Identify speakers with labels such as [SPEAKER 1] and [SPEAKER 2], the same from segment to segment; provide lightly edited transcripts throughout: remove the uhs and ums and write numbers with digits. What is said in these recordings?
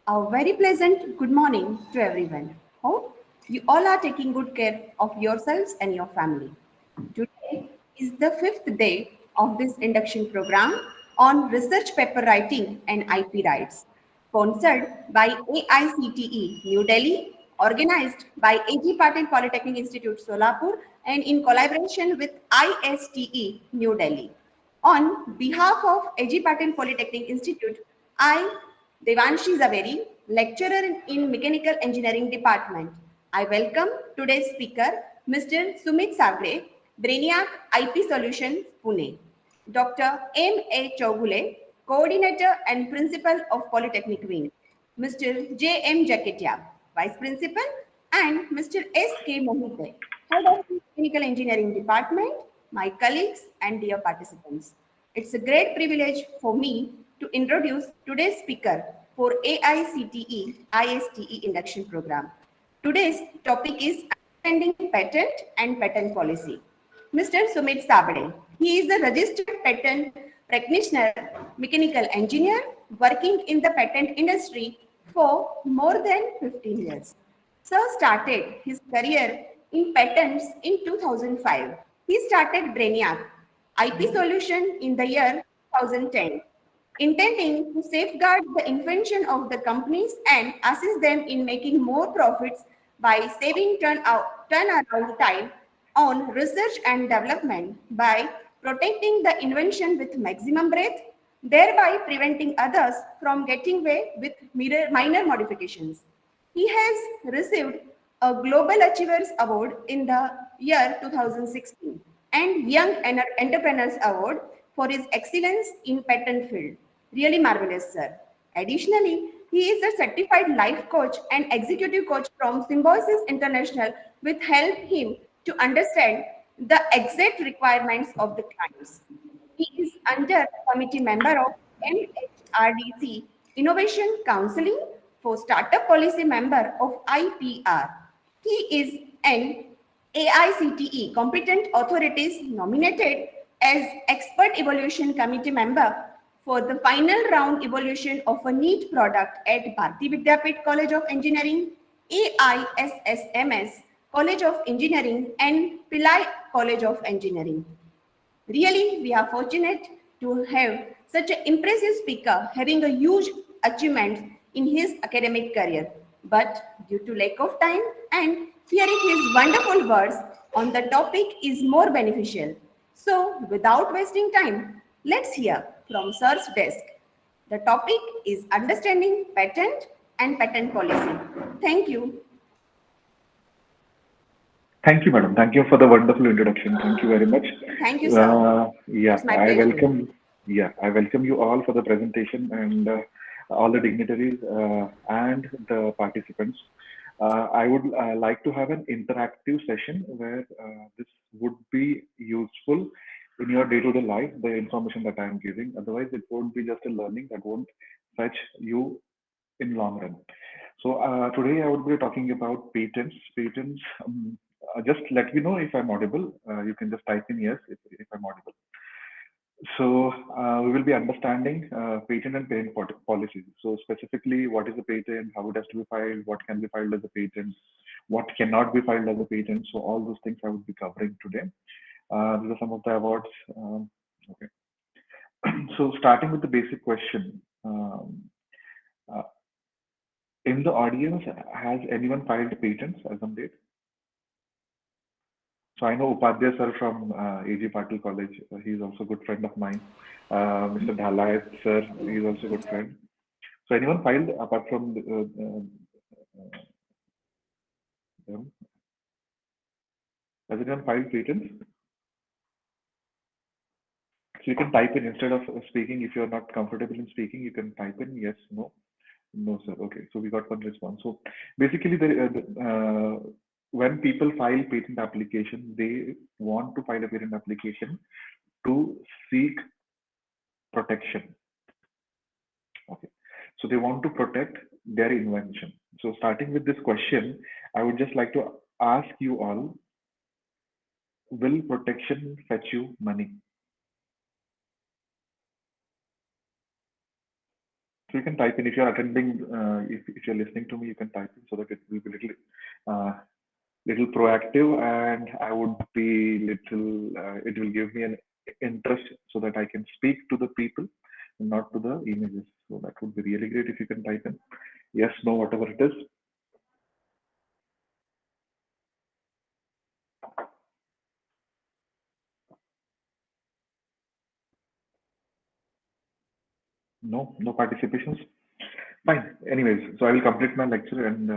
[SPEAKER 1] A very pleasant good morning to everyone. Hope you all are taking good care of yourselves and your family. Today is the fifth day of this induction program on research paper writing and IP rights, sponsored by AICTE New Delhi, organized by AG Patil Polytechnic Institute Solapur, and in collaboration with ISTE New Delhi. On behalf of A.G. Patil Polytechnic Institute, I, Devanshi Zaveri, lecturer in Mechanical Engineering Department. I welcome today's speaker, Mr. Sumit Savle, Brainiac IP Solutions, Pune. Dr. M. A. Chaugule, Coordinator and Principal of Polytechnic Wing. Mr. J. M. Jaketia, Vice Principal, and Mr. S. K. Mohite, Head of the Mechanical Engineering Department, my colleagues, and dear participants. It's a great privilege for me to introduce today's speaker for AICTE ISTE induction program. Today's topic is understanding patent and patent policy. Mr. Sumit Sabade. He is a registered patent practitioner, mechanical engineer, working in the patent industry for more than 15 years. Sir started his career in patents in 2005. He started Brainiac IP solution in the year 2010, intending to safeguard the invention of the companies and assist them in making more profits by saving turnaround time on research and development by protecting the invention with maximum breadth, thereby preventing others from getting away with minor modifications. He has received a Global Achievers Award in the year 2016 and Young Entrepreneurs Award for his excellence in patent field. Really marvelous, sir. Additionally, he is a certified life coach and executive coach from Symbiosis International, which help him to understand the exact requirements of the clients. He is under committee member of MHRDC Innovation Counseling for Startup Policy member of IPR. He is an AICTE Competent Authorities nominated as Expert Evaluation Committee member for the final round evaluation of a NEET product at Bharati Vidyapeeth College of Engineering, AISSMS College of Engineering, and Pillai College of Engineering. Really, we are fortunate to have such an impressive speaker having a huge achievement in his academic career. But due to lack of time and hearing his wonderful words on the topic is more beneficial. So, without wasting time, let's hear from Sir's desk. The topic is understanding patent and patent policy. Thank you.
[SPEAKER 2] Thank you, madam. Thank you for the wonderful introduction. Thank you very much.
[SPEAKER 1] Thank you, sir.
[SPEAKER 2] Yeah,
[SPEAKER 1] It's my pleasure.
[SPEAKER 2] I welcome you all for the presentation and all the dignitaries and the participants. I would like to have an interactive session where this would be useful in your day-to-day life, the information that I am giving. Otherwise, it won't be just a learning that won't fetch you in long run. So today I would be talking about patents. Patents. Just let me know if I'm audible. You can just type in yes if I'm audible. So we will be understanding patent and patent policies. So specifically, what is a patent? How it has to be filed? What can be filed as a patent? What cannot be filed as a patent? So all those things I would be covering today. These are some of the awards. Okay. So starting with the basic question. Uh, in the audience, has anyone filed patents as on date? So I know Upadhyay sir from AG Patil College. He's also a good friend of mine. Mr. Dhalai sir, he's also a good friend. So anyone filed apart from them? Has anyone filed patents? So you can type in instead of speaking. If you're not comfortable in speaking, you can type in yes, no. No, sir. Okay, so we got one response. So basically, when people file patent application, they want to file a patent application to seek protection. Okay, so they want to protect their invention. So starting with this question, I would just like to ask you all: will protection fetch you money? So you can type in if you're attending, if you're listening to me, you can type in so that it will be little proactive, and I would be little. It will give me an interest so that I can speak to the people, not to the images. So that would be really great if you can type in yes, no, whatever it is. No, no participations. Fine. Anyways, so I will complete my lecture and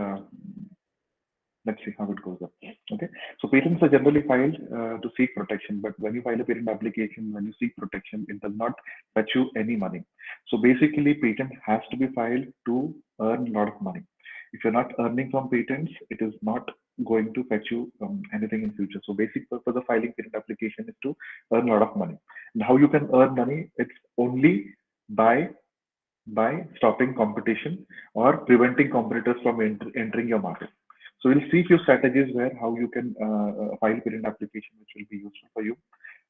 [SPEAKER 2] let's see how it goes up. Okay. So patents are generally filed to seek protection, but when you file a patent application, when you seek protection, it does not fetch you any money. So basically, patent has to be filed to earn a lot of money. If you're not earning from patents, it is not going to fetch you anything in future. So basic purpose of filing patent application is to earn a lot of money. And how you can earn money? It's only by stopping competition or preventing competitors from entering your market. So we'll see few strategies where how you can file patent application, which will be useful for you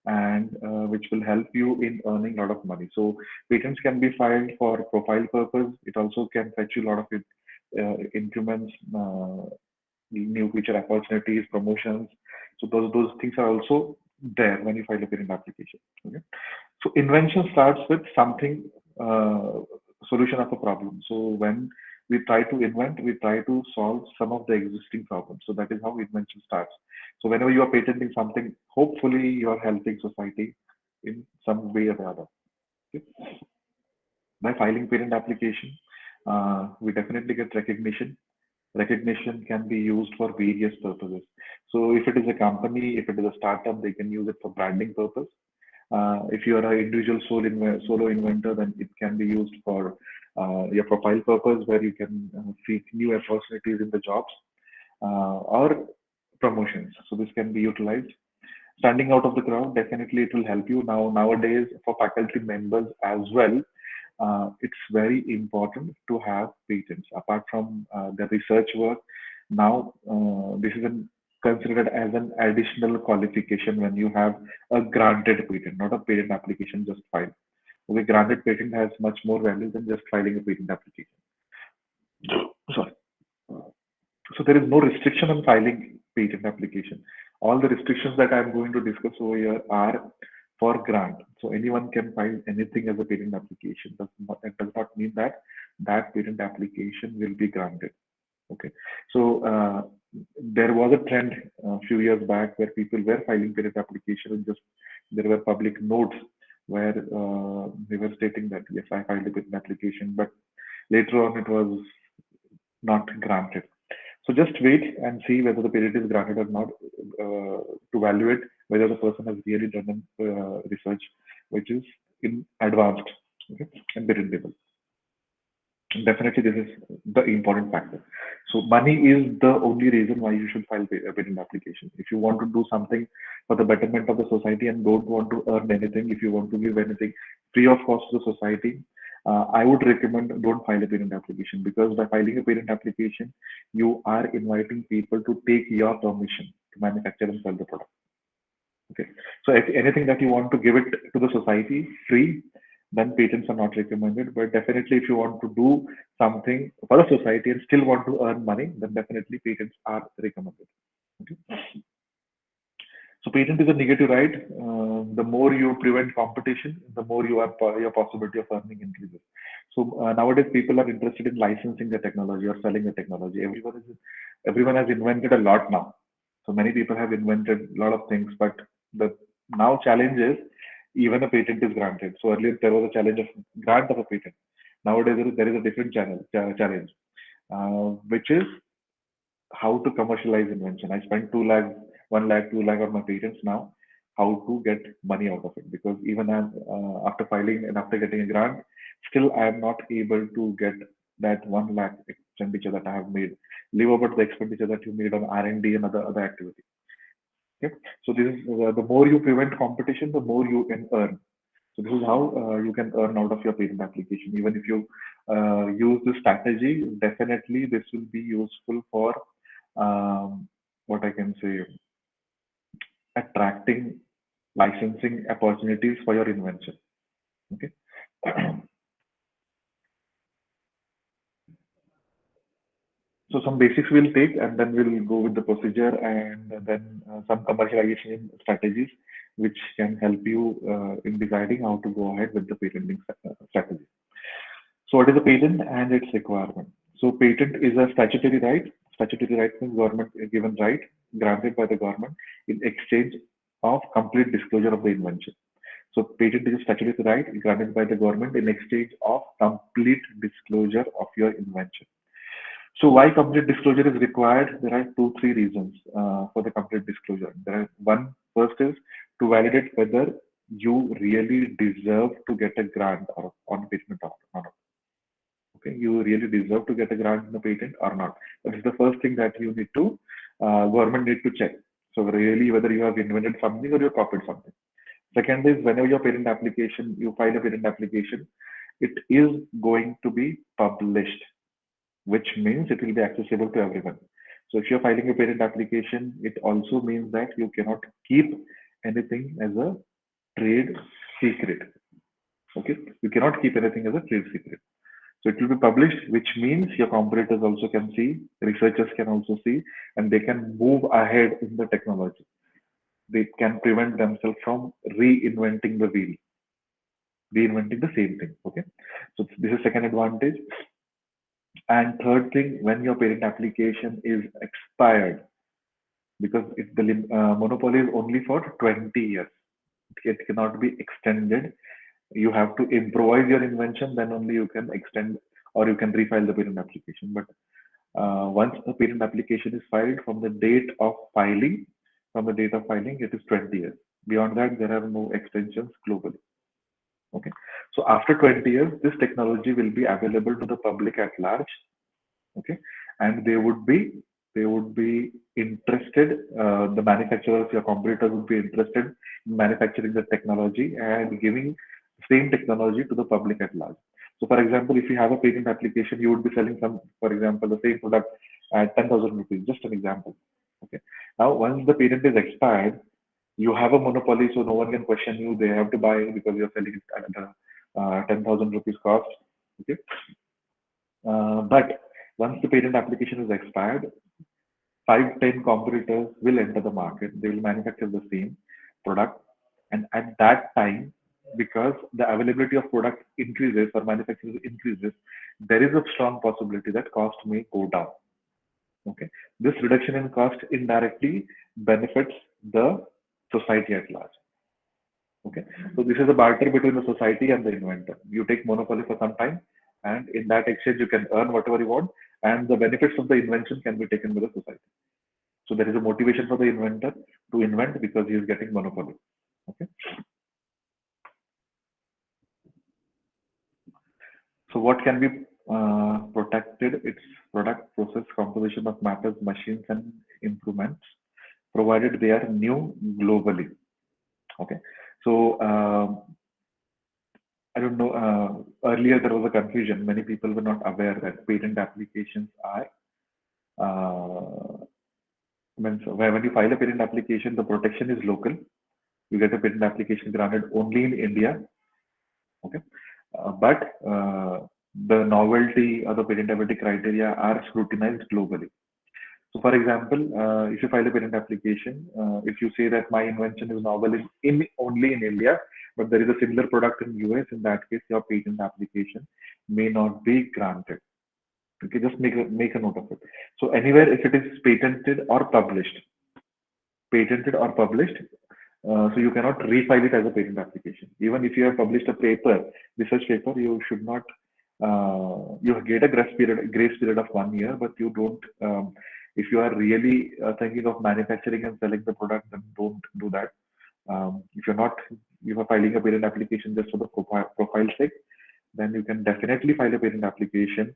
[SPEAKER 2] and which will help you in earning a lot of money. So patents can be filed for profile purpose. It also can fetch you a lot of increments, new feature opportunities, promotions. So those things are also there when you file a patent application. Okay. So invention starts with something, solution of a problem. So when we try to invent, we try to solve some of the existing problems. So that is how invention starts. So whenever you are patenting something, hopefully you are helping society in some way or the other. Okay? By filing patent application, we definitely get recognition. Recognition can be used for various purposes. So if it is a company, if it is a startup, they can use it for branding purpose. If you are an individual solo inventor, then it can be used for your profile purpose, where you can seek new opportunities in the jobs or promotions. So this can be utilized. Standing out of the crowd, definitely it will help you. Nowadays, for faculty members as well, it's very important to have patents. Apart from the research work, now this is considered as an additional qualification when you have a granted patent, not a patent application just filed. Okay, granted patent has much more value than just filing a patent application. Sorry. So there is no restriction on filing patent application. All the restrictions that I'm going to discuss over here are for grant. So anyone can file anything as a patent application. It does not mean that that patent application will be granted. Okay. So there was a trend a few years back where people were filing patent application and just there were public notes where they were stating that yes, I filed a patent application, but later on it was not granted. So just wait and see whether the patent is granted or not to evaluate whether the person has really done research which is in advanced, okay, and patentable. Definitely, this is the important factor. So money is the only reason why you should file a patent application. If you want to do something for the betterment of the society and don't want to earn anything, if you want to give anything free of cost to the society, I would recommend don't file a patent application, because by filing a patent application, you are inviting people to take your permission to manufacture and sell the product. Okay. So if anything that you want to give it to the society free, then patents are not recommended. But definitely, if you want to do something for the society and still want to earn money, then definitely patents are recommended. Okay. So patent is a negative right. The more you prevent competition, the more your possibility of earning increases. So nowadays, people are interested in licensing the technology or selling the technology. Everyone has invented a lot now. So many people have invented a lot of things, but the now challenge is even a patent is granted. So earlier there was a challenge of grant of a patent. Nowadays there is a different challenge, which is how to commercialize invention. I spent 2 lakh, 1 lakh, 2 lakh on my patents now. How to get money out of it? Because even as after filing and after getting a grant, still I am not able to get that 1 lakh expenditure that I have made, live over the expenditure that you made on R&D and other activities. Okay, so this is the more you prevent competition, the more you can earn. So this is how you can earn out of your patent application. Even if you use this strategy, definitely this will be useful for what I can say, attracting licensing opportunities for your invention. Okay. So some basics we'll take, and then we'll go with the procedure, and then some commercialization strategies, which can help you in deciding how to go ahead with the patenting strategy. So what is a patent and its requirement? So patent is a statutory right. Statutory right means government given right granted by the government in exchange of complete disclosure of the invention. So patent is a statutory right granted by the government in exchange of complete disclosure of your invention. So why complete disclosure is required? There are two, three reasons for the complete disclosure. First is to validate whether you really deserve to get a grant or on patent or not. Okay, you really deserve to get a grant in the patent or not. That is the first thing that you need to, government need to check. So really whether you have invented something or you copied something. Second is whenever your patent application, you file a patent application, it is going to be published, which means it will be accessible to everyone. So if you're filing a patent application, it also means that you cannot keep anything as a trade secret. Okay, you cannot keep anything as a trade secret. So it will be published, which means your competitors also can see, researchers can also see, and they can move ahead in the technology. They can prevent themselves from reinventing the wheel, reinventing the same thing. Okay, so this is second advantage. And third thing, when your patent application is expired, because if the monopoly is only for 20 years, it cannot be extended. You have to improvise your invention, then only you can extend or you can refile the patent application. But once the patent application is filed, from the date of filing, it is 20 years. Beyond that, there are no extensions globally. Okay. So after 20 years, this technology will be available to the public at large. Okay. And they would be interested, the manufacturers, your competitors would be interested in manufacturing the technology and giving same technology to the public at large. So for example, if you have a patent application, you would be selling some, for example, the same product at 10,000 rupees, just an example. Okay. Now, once the patent is expired, you have a monopoly, so no one can question you. They have to buy because you're selling it at the 10,000 rupees cost. Okay. But once the patent application is expired, 5-10 competitors will enter the market. They will manufacture the same product. And at that time, because the availability of product increases or manufacturing increases, there is a strong possibility that cost may go down. Okay. This reduction in cost indirectly benefits the society at large. Okay. So this is a barter between the society and the inventor. You take monopoly for some time, and in that exchange, you can earn whatever you want, and the benefits of the invention can be taken by the society. So there is a motivation for the inventor to invent because he is getting monopoly. Okay. So what can be protected? It's product, process, composition of matters, machines, and improvements, provided they are new globally. Okay. So I don't know. Earlier there was a confusion. Many people were not aware that patent applications are. When you file a patent application, the protection is local. You get a patent application granted only in India. Okay. But the novelty or the patentability criteria are scrutinized globally. So for example, if you file a patent application, if you say that my invention is novel in only in India, but there is a similar product in US, in that case, your patent application may not be granted. Okay, just make a note of it. So anywhere, if it is patented or published, so you cannot refile it as a patent application. Even if you have published a research paper, you should not. You get a grace period of 1 year, but you don't. If you are really thinking of manufacturing and selling the product, then don't do that. If you are filing a patent application just for the profile sake, then you can definitely file a patent application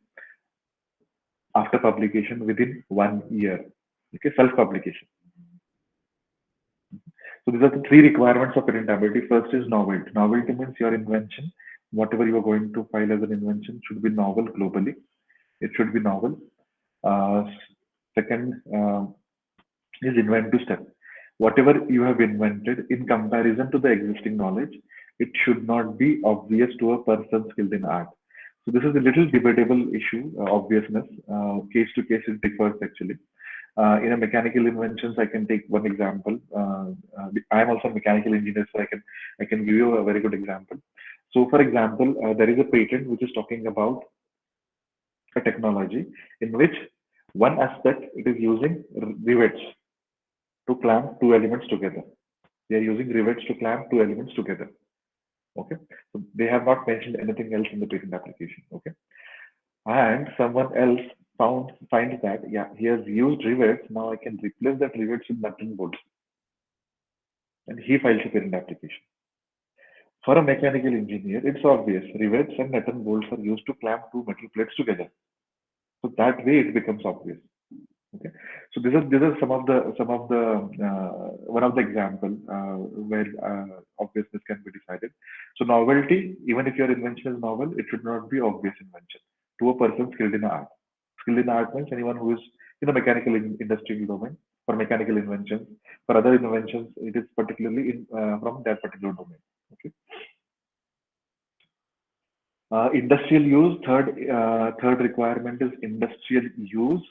[SPEAKER 2] after publication within 1 year. Okay, self-publication. So these are the three requirements of patentability. First is novelty. Novelty means your invention, whatever you are going to file as an invention, should be novel globally. It should be novel. Second is inventive step. Whatever you have invented in comparison to the existing knowledge, it should not be obvious to a person skilled in art. So this is a little debatable issue, obviousness. Case to case, it differs actually. In a mechanical inventions, I can take one example. I am also a mechanical engineer, so I can give you a very good example. So, for example, there is a patent which is talking about a technology in which one aspect it is using rivets to clamp two elements together. They are using rivets to clamp two elements together. Okay, so they have not mentioned anything else in the patent application. Okay, and someone else finds that yeah, he has used rivets. Now I can replace that rivets with nut and bolts, and he files a patent application. For a mechanical engineer, it's obvious rivets and nut and bolts are used to clamp two metal plates together. So that way it becomes obvious. Okay, so these are some of the one of the example where obviousness can be decided. So novelty, even if your invention is novel, it should not be obvious invention to a person skilled in art. Skilled in art means anyone who is in the mechanical industrial domain for mechanical inventions. For other inventions, it is particularly from that particular domain. Okay. Industrial use, third requirement is industrial use.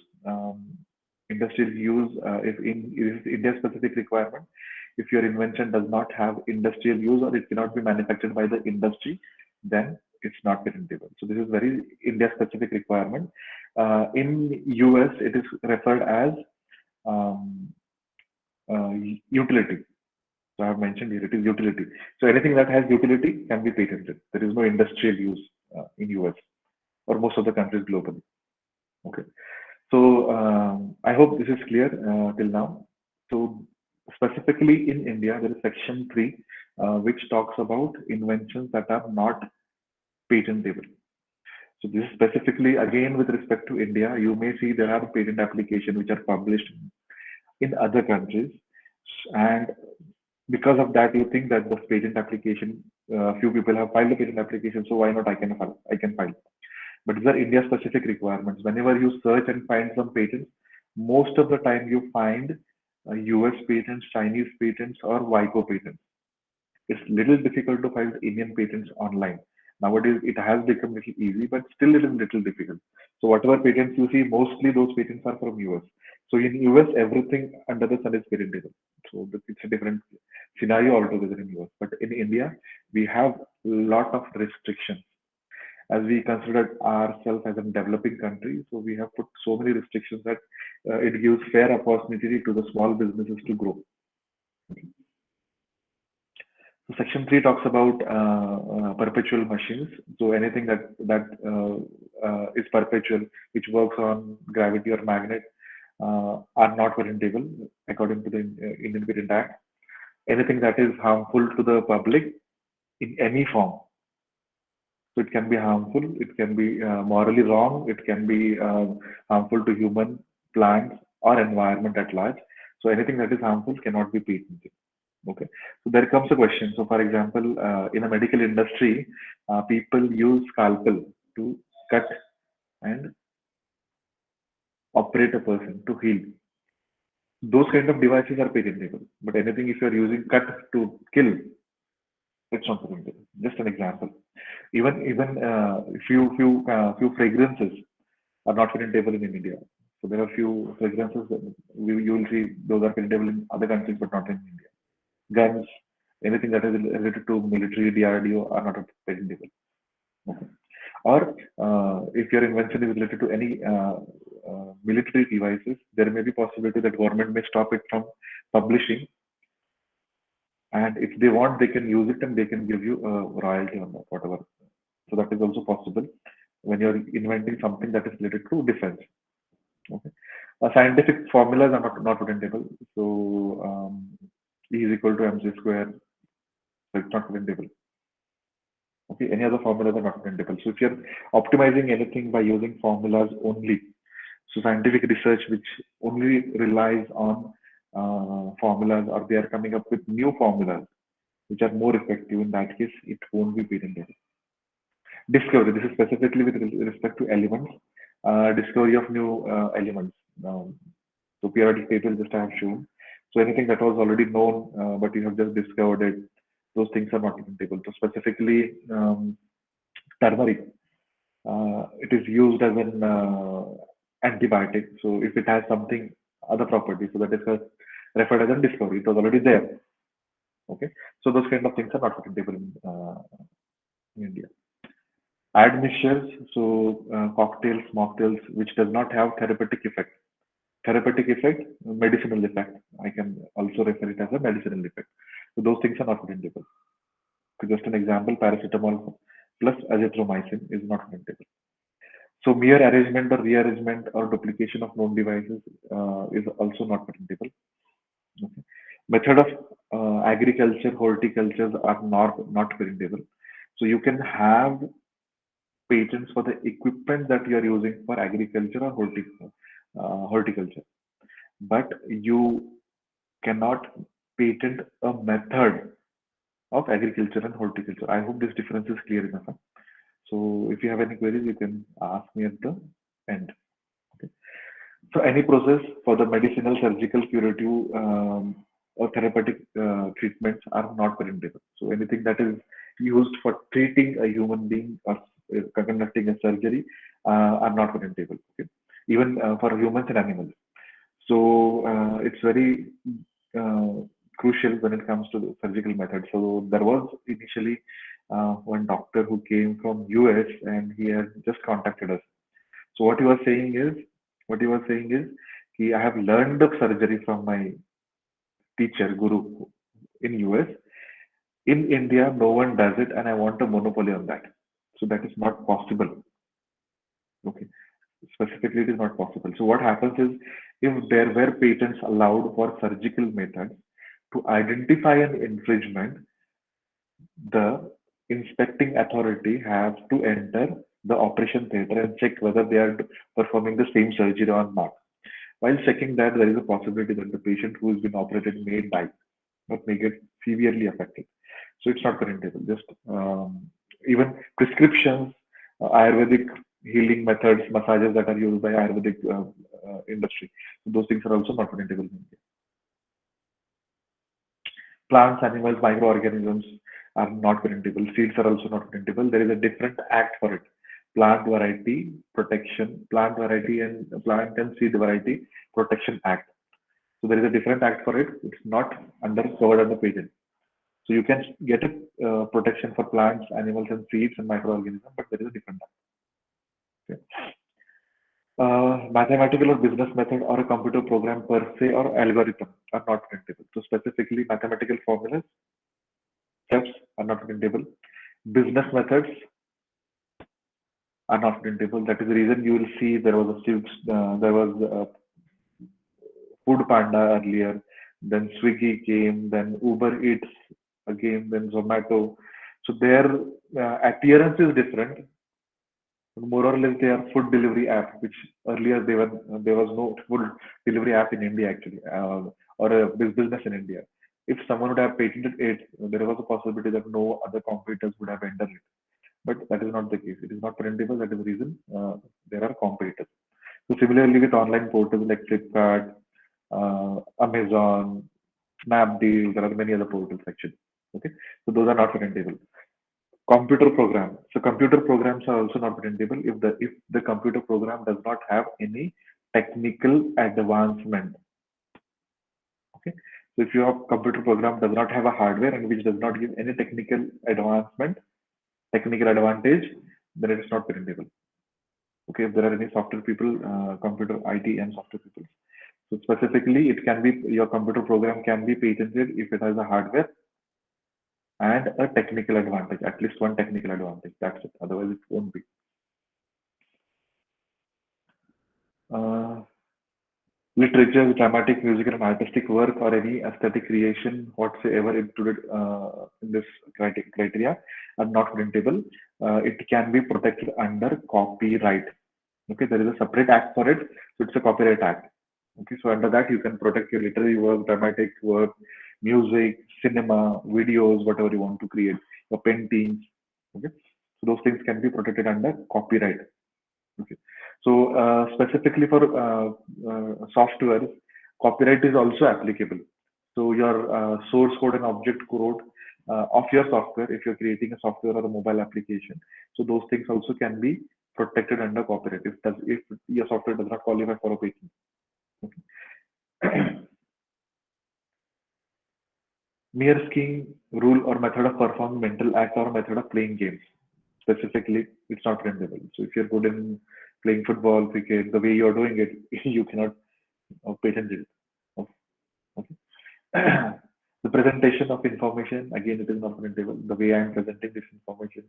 [SPEAKER 2] Industrial use, if is India specific requirement, if your invention does not have industrial use or it cannot be manufactured by the industry, then it's not patentable. So this is very India specific requirement. In US, it is referred as um, utility. So I have mentioned here it is utility. So anything that has utility can be patented. There is no industrial use in US or most of the countries globally. Okay. So I hope this is clear till now. So specifically in India, there is Section 3, which talks about inventions that are not patentable. So this is specifically again with respect to India. You may see there are patent applications which are published in other countries, and because of that, you think that the patent application, few people have filed a patent application, so why not I can file? I can file. But these are India-specific requirements. Whenever you search and find some patents, most of the time you find US patents, Chinese patents, or WIPO patents. It's little difficult to find Indian patents online. Nowadays, it has become little easy, but still it is little difficult. So whatever patents you see, mostly those patents are from US. So in US, everything under the sun is patentable. So it's a different scenario altogether in US. But in India, we have a lot of restrictions as we consider ourselves as a developing country. So we have put so many restrictions that it gives fair opportunity to the small businesses to grow. So Section 3 talks about perpetual machines. So anything that is perpetual, which works on gravity or magnet, are not patentable according to the Indian Patent Act. Anything that is harmful to the public in any form. So it can be harmful, it can be morally wrong, it can be harmful to human, plants, or environment at large. So anything that is harmful cannot be patented. Okay, so there comes a question. So, for example, in a medical industry, people use scalpel to cut and operate a person to heal. Those kind of devices are patentable. But anything if you are using cut to kill, it's not patentable. Just an example. Even few fragrances are not patentable in India. So there are few fragrances that you will see those are patentable in other countries, but not in India. Guns, anything that is related to military, DRDO are not patentable. Okay. Or if your invention is related to any military devices, there may be possibility that government may stop it from publishing. And if they want, they can use it and they can give you a royalty on that, whatever. So that is also possible when you're inventing something that is related to defense. Okay. Scientific formulas are not patentable. So E is equal to mc square. So it's not patentable. Okay, any other formulas are not patentable. So if you're optimizing anything by using formulas only, so scientific research which only relies on formulas, or they are coming up with new formulas which are more effective, in that case, it won't be patentable. Discovery, this is specifically with respect to elements, discovery of new elements. So periodic table just I have shown. So anything that was already known, but you have just discovered it, those things are not patentable. So specifically, turmeric. it is used as an antibiotic. So if it has something other property, so that is referred as a discovery. It was already there. Okay, so those kind of things are not patentable in India. Admixtures, so cocktails, mocktails, which does not have therapeutic effect. Therapeutic effect, medicinal effect. I can also refer it as a medicinal effect. So those things are not patentable. So just an example, paracetamol plus azithromycin is not patentable. So mere arrangement or rearrangement or duplication of known devices is also not patentable. Okay. Method of agriculture, horticulture are not patentable. So you can have patents for the equipment that you are using for agriculture or horticulture, but you cannot patent a method of agriculture and horticulture. I hope this difference is clear enough. Huh? So if you have any queries, you can ask me at the end. Okay. So any process for the medicinal, surgical, curative, or therapeutic treatments are not patentable. So anything that is used for treating a human being or conducting a surgery are not patentable. Okay. Even for humans and animals. So it's very crucial when it comes to the surgical method. So there was initially one doctor who came from US and he had just contacted us. So what he was saying is, I have learned of surgery from my teacher, guru, in US. In India, no one does it, and I want a monopoly on that. So that is not possible. Okay, specifically, it is not possible. So what happens is, if there were patents allowed for surgical methods to identify an infringement, the inspecting authority has to enter the operation theater and check whether they are performing the same surgery or not. While checking that, there is a possibility that the patient who has been operated may die or may get severely affected. So it's not patentable. Just even prescriptions, Ayurvedic healing methods, massages that are used by Ayurvedic industry. So those things are also not patentable. Plants, animals, microorganisms are not patentable. Seeds are also not patentable. There is a different act for it. Plant Variety Protection, Plant Variety and Plant and Seed Variety Protection Act. So there is a different act for it. It's not covered under patent. So you can get a protection for plants, animals, and seeds and microorganisms, but there is a different act. Okay. Mathematical or business method or a computer program per se or algorithm are not patentable. So specifically, mathematical formulas, steps are not patentable. Business methods are not patentable. That is the reason you will see there was a Food Panda earlier, then Swiggy came, then Uber Eats again, then Zomato. So their appearance is different. More or less, they are food delivery app, which earlier there was no food delivery app in India actually, or a business in India. If someone would have patented it, there was a possibility that no other competitors would have entered it. But that is not the case. It is not patentable. That is the reason there are competitors. So similarly with online portals like Flipkart, Amazon, Snapdeal, there are many other portals actually. Okay, so those are not patentable. Computer program. So computer programs are also not patentable if the computer program does not have any technical advancement. Okay, so if your computer program does not have a hardware and which does not give any technical advancement, technical advantage, then it is not patentable. Okay, if there are any software people, computer IT and software people. So specifically, it can be your computer program can be patented if it has a hardware and a technical advantage, at least one technical advantage. That's it. Otherwise, it won't be. Uh, Literature, dramatic, musical, and artistic work, or any aesthetic creation whatsoever included in this criteria are not printable. It can be protected under copyright. Okay, there is a separate act for it, so it's a copyright act. Okay, so under that you can protect your literary work, dramatic work, music, cinema, videos, whatever you want to create, your paintings. Okay, so those things can be protected under copyright. Okay, so specifically for software, copyright is also applicable. So your source code and object code of your software, if you're creating a software or a mobile application, so those things also can be protected under copyright if your software does not qualify for a patent. Okay. Mere scheme, rule, or method of performing mental act or method of playing games. Specifically, it's not patentable. So if you're good in playing football, cricket, the way you're doing it, you cannot patent it. Okay. The presentation of information, again, it is not patentable. The way I am presenting this information,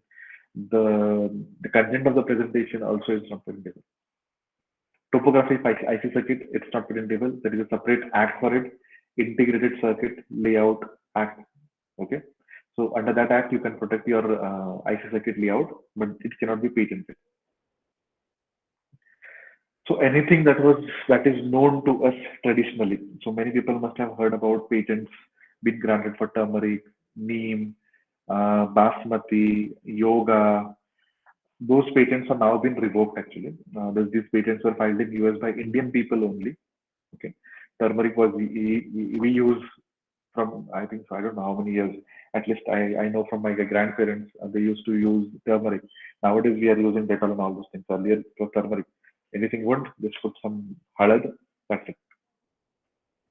[SPEAKER 2] the content of the presentation also is not patentable. Topography IC circuit, it's not patentable. There is a separate act for it. Integrated circuit layout act. Okay. So under that act, you can protect your IC circuit layout, but it cannot be patented. So anything that is known to us traditionally. So many people must have heard about patents being granted for turmeric, neem, basmati, yoga. Those patents are now been revoked actually. These patents were filed in US by Indian people only. Okay, turmeric was we use from I think so, I don't know how many years. At least I know from my grandparents they used to use turmeric. Nowadays we are using Dettol and all those things. Earlier it was turmeric. Anything would just put some halad. That's it.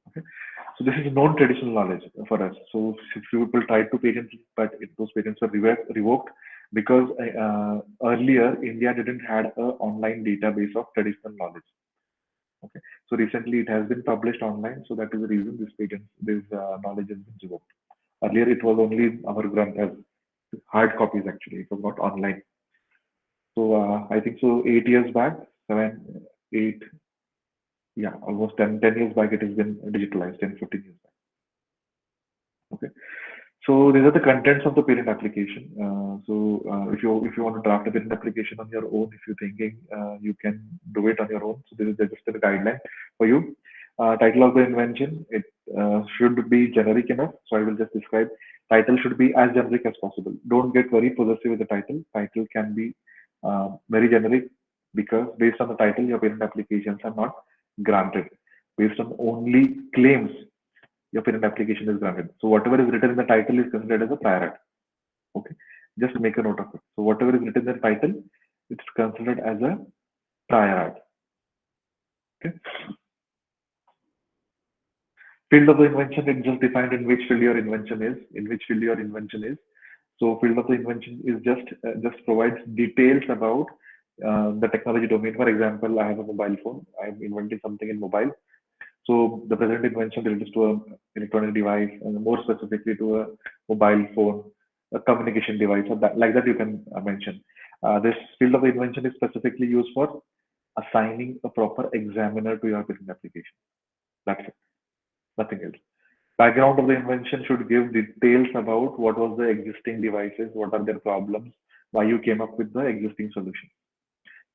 [SPEAKER 2] Okay. So this is known traditional knowledge for us. So if people tried to patent, but those patents were revoked because earlier India didn't had an online database of traditional knowledge. Okay. So recently it has been published online. So that is the reason this knowledge has been revoked. Earlier it was only our granthas, hard copies actually. It was not online. So I think so 8 years back, 7, 8, yeah, almost 10 years back, it has been digitalized, 10, 15 years back. Okay. So these are the contents of the patent application. If you want to draft a patent application on your own, if you're thinking you can do it on your own. So this is just a guideline for you. Title of the invention, it should be generic enough. So I will just describe. Title should be as generic as possible. Don't get very possessive with the title. Title can be very generic because based on the title, your patent applications are not granted. Based on only claims, your patent application is granted. So whatever is written in the title is considered as a prior art. Okay, just make a note of it. So whatever is written in the title, it's considered as a prior art. Okay. Field of the invention, it just defined in which field your invention is. In which field your invention is. So field of the invention is just provides details about the technology domain. For example, I have a mobile phone. I'm inventing something in mobile. So the present invention relates to an electronic device, and more specifically to a mobile phone, a communication device, or that, like that you can mention. This field of the invention is specifically used for assigning a proper examiner to your patent application. That's it, nothing else. Background of the invention should give details about what was the existing devices, what are their problems, why you came up with the existing solution.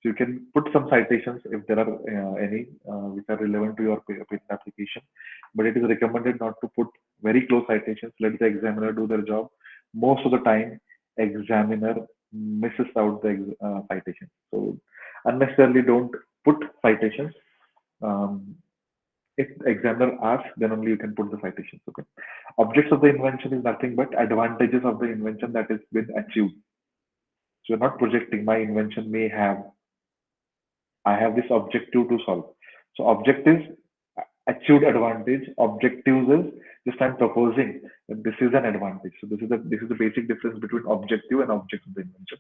[SPEAKER 2] So you can put some citations if there are any which are relevant to your patent application, but it is recommended not to put very close citations. Let the examiner do their job. Most of the time, examiner misses out the citation. So unnecessarily don't put citations. If the examiner asks, then only you can put the citations. Okay. Objects of the invention is nothing but advantages of the invention that has been achieved. So you're not projecting my invention may have. I have this objective to solve. So objectives, achieved advantage. Objectives is just I'm proposing that this is an advantage. So this is the basic difference between objective and object of the invention.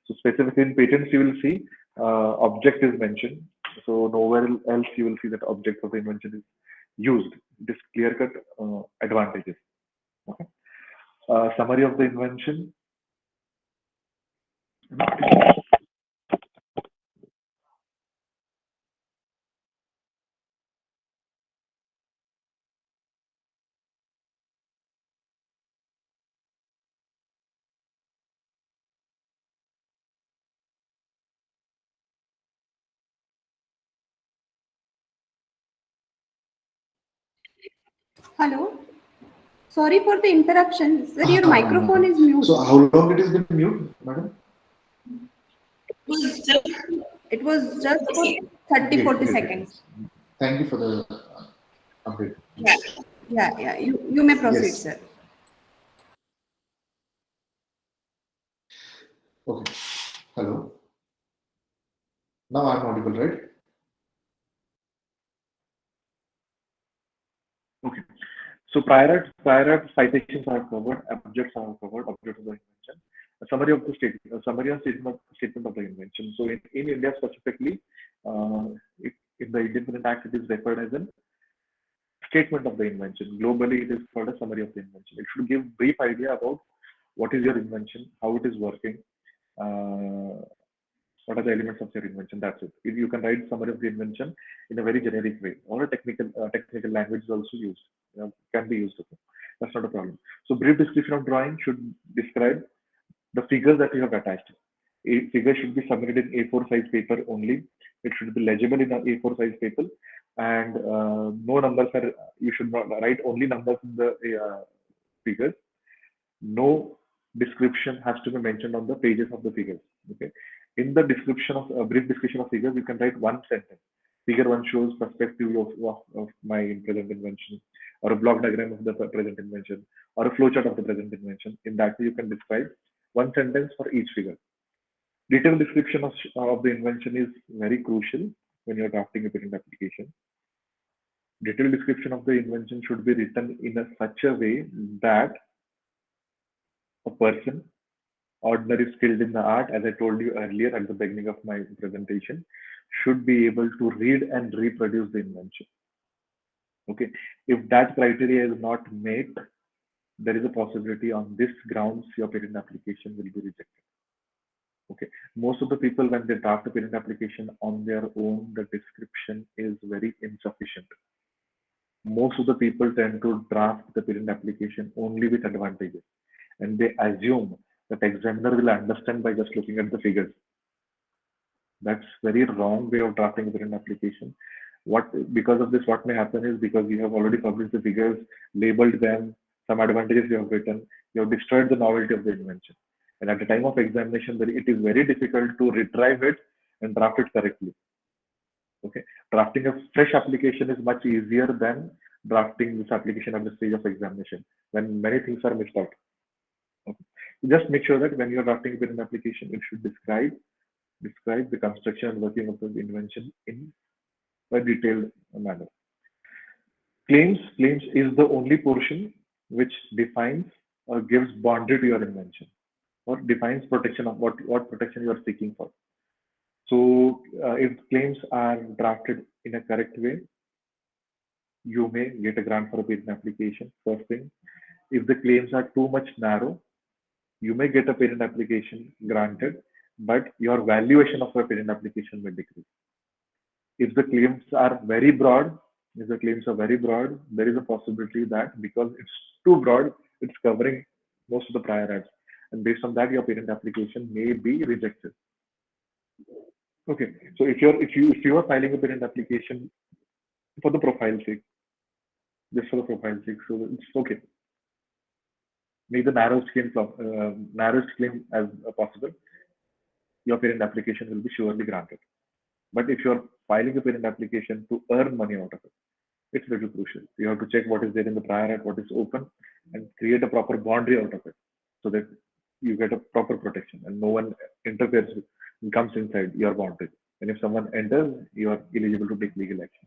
[SPEAKER 2] So specifically in patents, you will see object is mentioned. So nowhere else you will see that object of the invention is used. This clear-cut advantages. Okay. Summary of the invention.
[SPEAKER 1] Hello. Sorry for the interruption. Sir, your microphone is mute.
[SPEAKER 2] So how long it has been mute, madam?
[SPEAKER 1] It was just for 30, 40 seconds.
[SPEAKER 2] Thank you for the update.
[SPEAKER 1] Yeah. You may proceed, yes. Sir.
[SPEAKER 2] Okay. Hello. Now I'm audible, right? Okay. So prior art citations are covered, objects are covered, objects of the invention. A summary of the statement of the invention. So in India specifically, in the Indian Patent Act, it is referred as a statement of the invention. Globally, it is called a summary of the invention. It should give brief idea about what is your invention, how it is working, uh, what are the elements of your invention. That's it. If you can write summary of the invention in a very generic way, or a technical language is also used. Can be used. Okay. That's not a problem. So brief description of drawing should describe the figures that you have attached. A figure should be submitted in A4 size paper only. It should be legible in an A4 size paper, and no numbers are. You should not write only numbers in the figures. No description has to be mentioned on the pages of the figures. Okay. In the description of a brief description of figures, you can write one sentence. Figure one shows perspective of my present invention, or a block diagram of the present invention, or a flowchart of the present invention. In that way, you can describe one sentence for each figure. Detailed description of the invention is very crucial when you're drafting a patent application. Detailed description of the invention should be written in such a way that a person ordinary skilled in the art, as I told you earlier at the beginning of my presentation, should be able to read and reproduce the invention. Okay, if that criteria is not met, there is a possibility on this grounds your patent application will be rejected. Okay, most of the people when they draft a patent application on their own, the description is very insufficient. Most of the people tend to draft the patent application only with advantages, and they assume that examiner will understand by just looking at the figures. That's very wrong way of drafting a patent application. Because of this, what may happen is, because you have already published the figures, labeled them, some advantages you have written, you have destroyed the novelty of the invention. And at the time of examination, it is very difficult to retrieve it and draft it correctly. Okay, drafting a fresh application is much easier than drafting this application at the stage of examination, when many things are missed out. Okay. Just make sure that when you are drafting a patent application, it should describe the construction and working of the invention in a detailed manner. Claims is the only portion which defines or gives boundary to your invention, or defines protection of what protection you are seeking for. So if claims are drafted in a correct way, you may get a grant for a patent application. First thing, if the claims are too much narrow, you may get a patent application granted, but your valuation of a patent application will decrease. If the claims are very broad, there is a possibility that because it's too broad, it's covering most of the prior arts, and based on that, your patent application may be rejected. Okay, so if you are filing a patent application for the profile sake, just for the profile sake, so it's okay. Make the narrowest claim as possible. Your patent application will be surely granted. But if you are filing a patent application to earn money out of it, it's very crucial. You have to check what is there in the prior art, what is open, and create a proper boundary out of it, so that you get a proper protection and no one interferes and comes inside your boundary. And if someone enters, you are eligible to take legal action.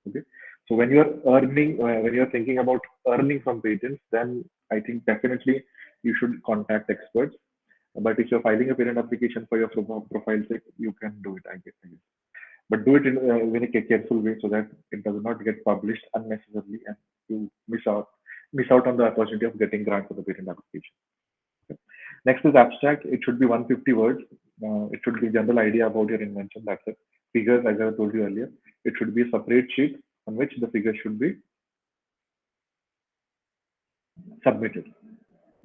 [SPEAKER 2] Okay. So when you are when you are thinking about earning from patents, then I think definitely you should contact experts. But if you're filing a patent application for your profile sake, you can do it, I guess. But do it in a very careful way so that it does not get published unnecessarily and you miss out on the opportunity of getting grant for the patent application. Okay. Next is abstract. It should be 150 words. It should be general idea about your invention. That's it. Figures, as I told you earlier, it should be a separate sheet on which the figures should be submitted.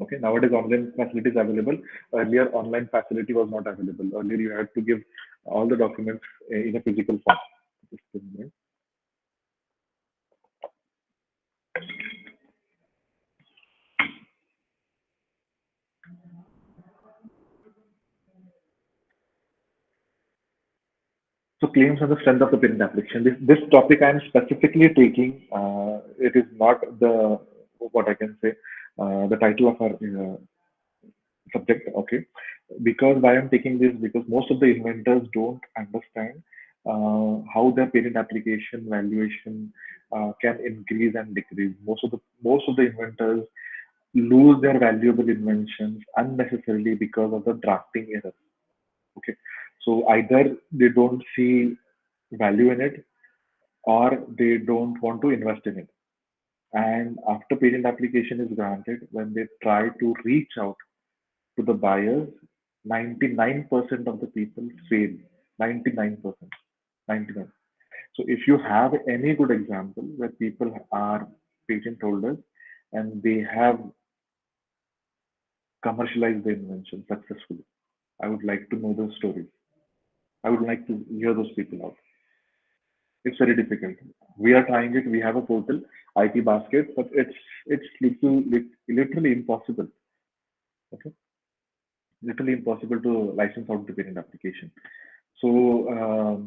[SPEAKER 2] Okay, nowadays online facility is available. Earlier, online facility was not available. Earlier, you had to give all the documents in a physical form. So claims on the strength of the patent application. This topic I am specifically taking. It is not the what I can say the title of our subject. Okay, Because why I'm taking this, because most of the inventors don't understand how their patent application valuation can increase and decrease. Most of the inventors lose their valuable inventions unnecessarily because of the drafting error. Okay, so either they don't see value in it, or they don't want to invest in it. And after patent application is granted, when they try to reach out to the buyers, 99% of the people fail. 99%. 99. So if you have any good example where people are patent holders and they have commercialized the invention successfully, I would like to know those stories. I would like to hear those people out. It's very difficult. We are trying it. We have a portal, IT Basket, but it's literally impossible. Okay, literally impossible to license out the patent application. So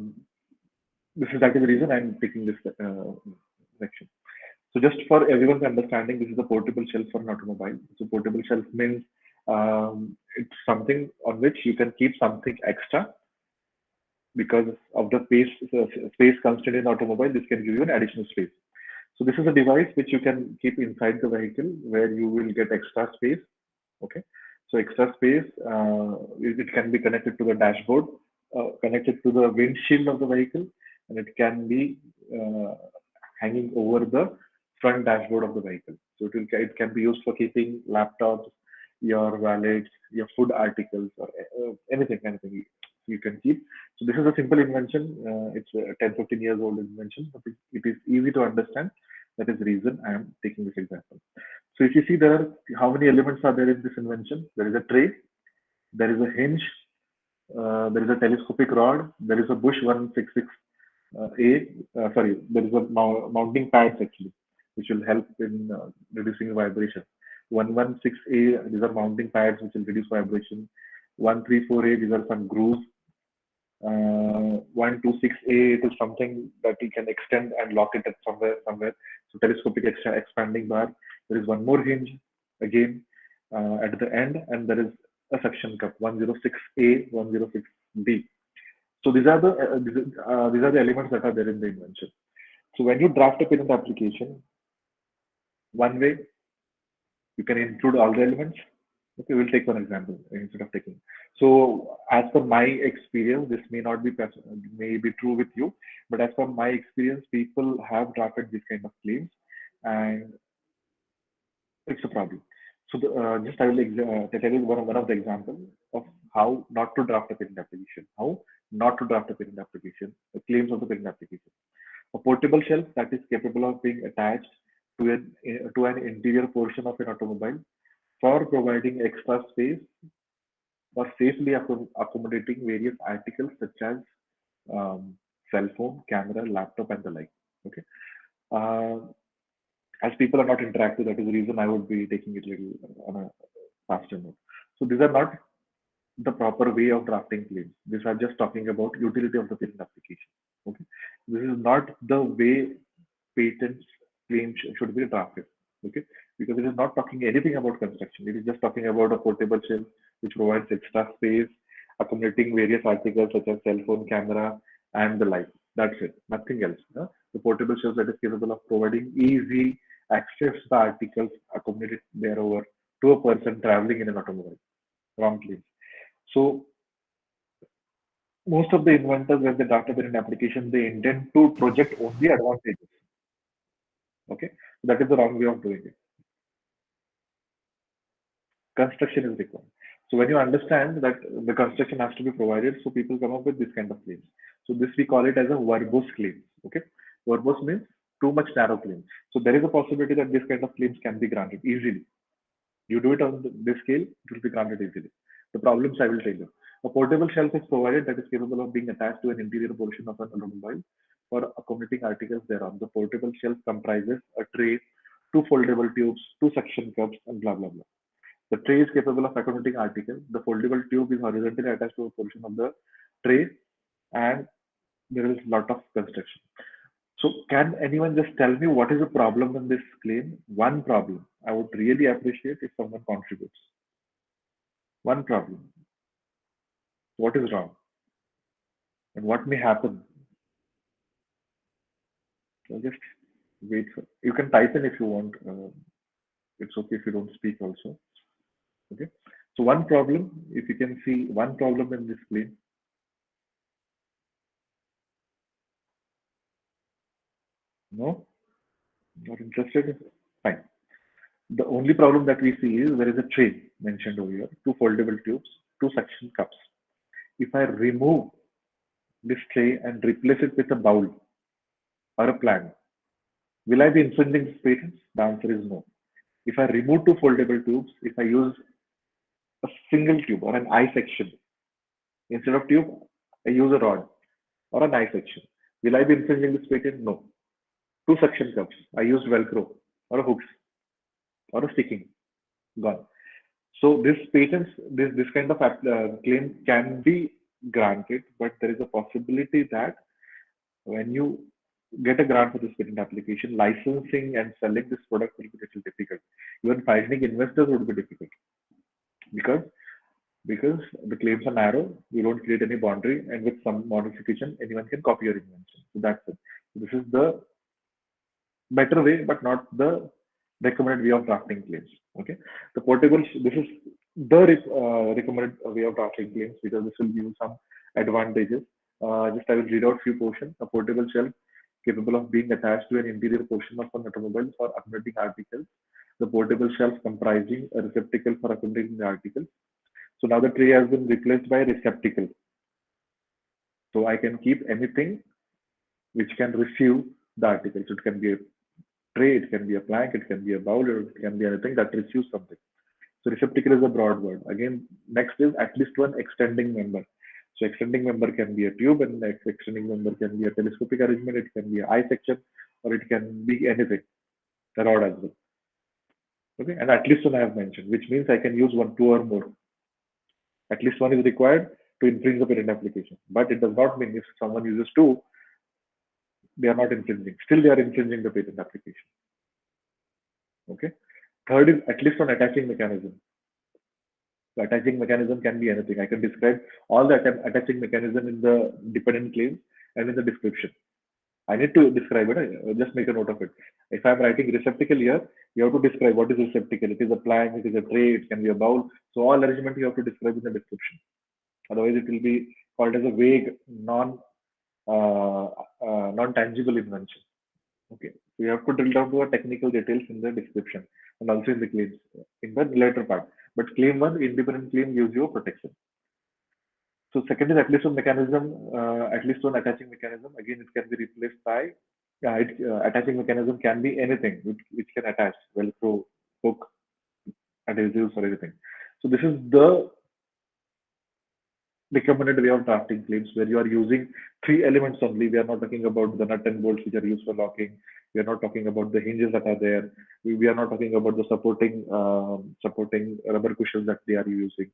[SPEAKER 2] this is exactly the reason I'm taking this section. So just for everyone's understanding, this is a portable shelf for an automobile. So portable shelf means it's something on which you can keep something extra because of the space constraint in automobile. This can give you an additional space. So this is a device which you can keep inside the vehicle where you will get extra space. Okay. So extra space, it can be connected to the dashboard, connected to the windshield of the vehicle, and it can be hanging over the front dashboard of the vehicle. So it can be used for keeping laptops, your wallets, your food articles, or anything you can keep. So this is a simple invention. It's a 10-15 years old invention, but it is easy to understand. That is the reason I am taking this example. So if you see how many elements are there in this invention? There is a tray, there is a hinge, there is a telescopic rod, there is a Bush 166 sorry, there is a mounting pads actually, which will help in reducing vibration. 116A, these are mounting pads which will reduce vibration. 134A, these are some grooves. 126A, it is something that you can extend and lock it at somewhere. So telescopic expanding bar. There is one more hinge again at the end, and there is a suction cup 106A, 106B. So these are the elements that are there in the invention. So when you draft a patent application, one way you can include all the elements. Okay, we'll take one example instead of taking. So as per my experience, this may be true with you, but as per my experience, people have drafted this kind of claims, and it's a problem. So just I will tell you one of the examples of how not to draft a patent application. How not to draft a patent application, the claims of the patent application. A portable shelf that is capable of being attached to an interior portion of an automobile for providing extra space or safely accommodating various articles such as cell phone, camera, laptop, and the like. Okay. As people are not interactive, that is the reason I would be taking it a little on a faster note. So these are not the proper way of drafting claims. These are just talking about utility of the patent application. Okay. This is not the way patents claims should be drafted. Okay, because it is not talking anything about construction. It is just talking about a portable shelf which provides extra space, accommodating various articles such as cell phone, camera, and the like. That's it. Nothing else. No? The portable shelf that is capable of providing easy access to the articles accommodated thereover to a person traveling in an automobile. Wrong claim. So most of the inventors, when they draft a patent application, they intend to project only advantages. Okay, that is the wrong way of doing it. Construction is required. So when you understand that the construction has to be provided, so people come up with this kind of claims. So this we call it as a verbose claim. Okay, verbose means too much narrow claim. So there is a possibility that this kind of claims can be granted easily. You do it on this scale, it will be granted easily. The problems I will tell you. A portable shelf is provided that is capable of being attached to an interior portion of an automobile for accommodating articles thereon. The portable shelf comprises a tray, two foldable tubes, two suction cups, and blah blah blah. The tray is capable of accommodating articles. The foldable tube is horizontally attached to a portion of the tray, and there is a lot of construction. So can anyone just tell me what is the problem in this claim? One problem. I would really appreciate if someone contributes. One problem. What is wrong? And what may happen? So just wait for, you can type in if you want. It's okay if you don't speak also. Okay. So one problem, if you can see one problem in this claim. No? Not interested? Fine. The only problem that we see is there is a tray mentioned over here, two foldable tubes, two suction cups. If I remove this tray and replace it with a bowl or a plant, will I be infringing this patent? The answer is no. If I remove two foldable tubes, if I use a single tube or an eye section, instead of tube, I use a rod or an eye section. Will I be infringing this patent? No. Two suction cups, I used Velcro or a hooks or a sticking, gone. So this patents, this kind of claim can be granted, but there is a possibility that when you get a grant for this patent application, licensing and selling this product will be a little difficult. Even finding investors would be difficult because because the claims are narrow, you don't create any boundary, and with some modification, anyone can copy your invention. So that's it. This is the better way, but not the recommended way of drafting claims. Okay, the portable. This is the recommended way of drafting claims because this will give you some advantages. Just I will read out few portions. A portable shelf capable of being attached to an interior portion of an automobile for accommodating articles. The portable shelf comprising a receptacle for accommodating the articles. So now the tray has been replaced by a receptacle. So I can keep anything which can receive the article. So it can be a tray, it can be a plank, it can be a bowl, or it can be anything that receives something. So receptacle is a broad word. Again, next is at least one extending member. So extending member can be a tube, and extending member can be a telescopic arrangement, it can be an eye section, or it can be anything, a rod as well. Okay, and at least one I have mentioned, which means I can use one, two, or more. At least one is required to infringe the patent application. But it does not mean if someone uses two, they are not infringing. Still, they are infringing the patent application. Okay. Third is at least one attaching mechanism. The attaching mechanism can be anything. I can describe all the attaching mechanism in the dependent claims and in the description. I need to describe it. Just make a note of it. If I'm writing receptacle here, you have to describe what is receptacle. It is a plank, it is a tray, it can be a bowl. So all arrangement you have to describe in the description. Otherwise, it will be called as a vague, non-tangible invention. Okay, so you have to drill down to the technical details in the description and also in the claims in the later part. But claim one, independent claim gives you a protection. So second is at least one mechanism, at least one attaching mechanism. Again, it can be replaced by attaching mechanism can be anything which can attach Velcro, hook, adhesives, or anything. So this is the recommended way of drafting claims where you are using three elements only. We are not talking about the nut and bolts which are used for locking. We are not talking about the hinges that are there. We are not talking about the supporting rubber cushions that they are using.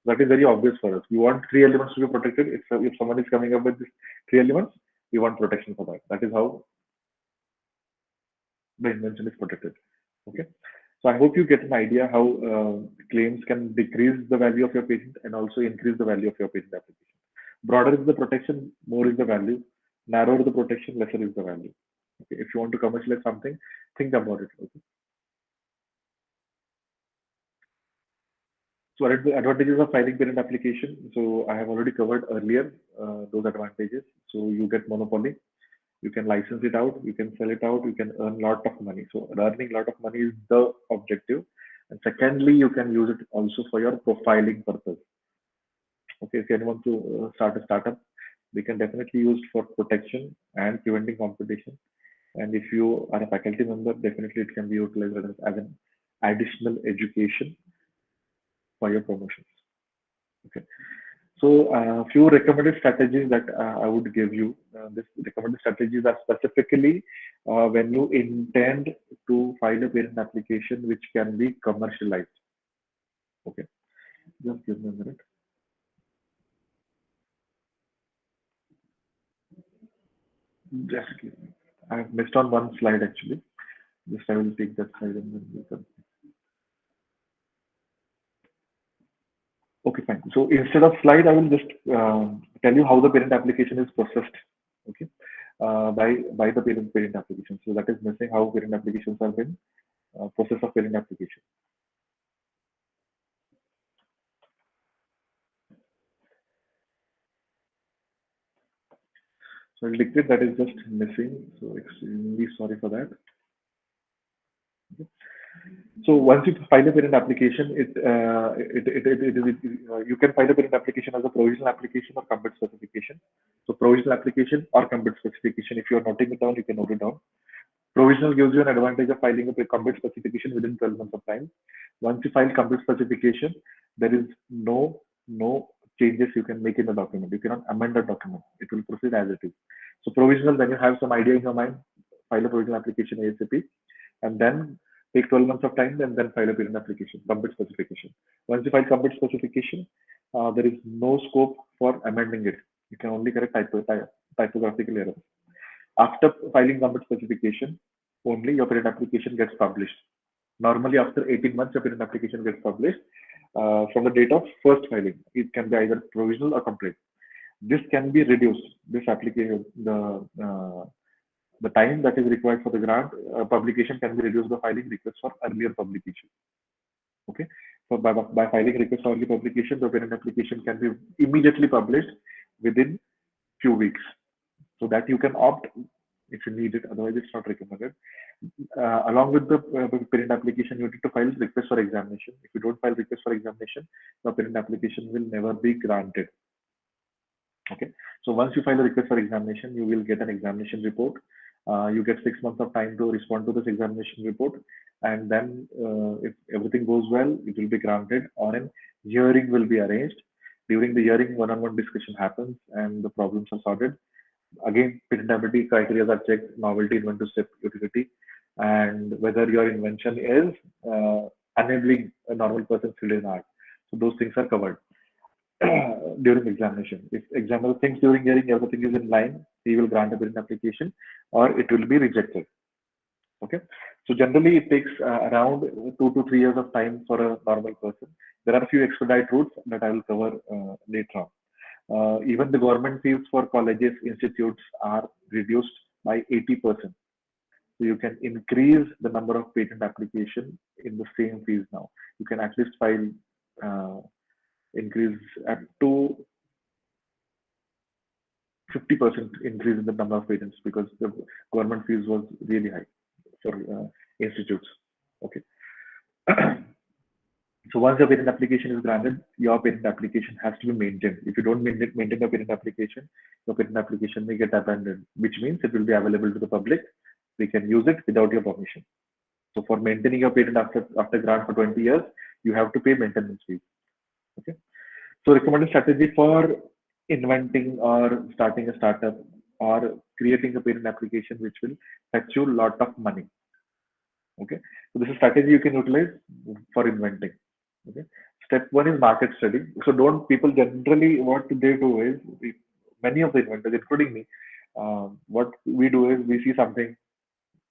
[SPEAKER 2] That is very obvious for us. We want three elements to be protected. If someone is coming up with these three elements, we want protection for that. That is how the invention is protected. Okay. So I hope you get an idea how claims can decrease the value of your patent and also increase the value of your patent application. Broader is the protection, more is the value. Narrower the protection, lesser is the value. Okay. If you want to commercialize something, think about it. Okay. So what are the advantages of filing patent application? So I have already covered earlier those advantages. So you get monopoly, you can license it out, you can sell it out, you can earn lot of money. So earning lot of money is the objective. And secondly, you can use it also for your profiling purpose. Okay, if you want to start a startup, they can definitely use for protection and preventing competition. And if you are a faculty member, definitely it can be utilized as an additional education for your promotions. Okay. So a few recommended strategies that I would give you. These recommended strategies are specifically when you intend to file a patent application which can be commercialized. Okay, just give me a minute. Just give me. I've missed on one slide actually. Just I will take that slide and then we can. Okay, fine. So instead of slide, I will just tell you how the parent application is processed. Okay, by the parent application. So that is missing how parent applications are been process of parent application. So I'll dictate that is just missing. So extremely sorry for that. So once you file a parent application, you can file a parent application as a provisional application or complete specification. So provisional application or complete specification. If you are noting it down, you can note it down. Provisional gives you an advantage of filing a complete specification within 12 months of time. Once you file complete specification, there is no changes you can make in the document. You cannot amend the document. It will proceed as it is. So provisional, when you have some idea in your mind, file a provisional application ASAP, and then take 12 months of time and then file a parent application, complete specification. Once you file complete specification, there is no scope for amending it. You can only correct typographical errors. After filing complete specification, only your parent application gets published. Normally, after 18 months, your parent application gets published from the date of first filing. It can be either provisional or complete. This can be reduced. This application, the time that is required for the grant publication can be reduced by filing request for earlier publication. Okay, so by filing request for early publication, the parent application can be immediately published within few weeks, so that you can opt if you need it. Otherwise, it's not recommended. Along with the parent application, you need to file request for examination. If you don't file request for examination, the parent application will never be granted. Okay, so once you file a request for examination, you will get an examination report. You get 6 months of time to respond to this examination report, and then if everything goes well, it will be granted, or an hearing will be arranged. During the hearing, one-on-one discussion happens, and the problems are sorted. Again, patentability criteria are checked: novelty, inventorship, utility, and whether your invention is enabling a normal person's field in art. So those things are covered during examination. If examiner thinks during hearing everything is in line, he will grant a patent application, or it will be rejected. Okay, so generally it takes around 2 to 3 years of time for a normal person. There are a few expedite routes that I will cover later on. Even the government fees for colleges, institutes are reduced by 80%. So you can increase the number of patent application in the same fees now. You can at least file increase up to 50% increase in the number of patents, because the government fees was really high for institutes. Okay. So once your patent application is granted, your patent application has to be maintained. If you don't maintain your patent application may get abandoned, which means it will be available to the public. They can use it without your permission. So for maintaining your patent after grant for 20 years, you have to pay maintenance fees. Okay. So recommended strategy for inventing or starting a startup or creating a patent application which will fetch you a lot of money. Okay, so this is strategy you can utilize for inventing. Okay, step one is market study. So don't people generally what they do is many of the inventors, including me, what we do is we see something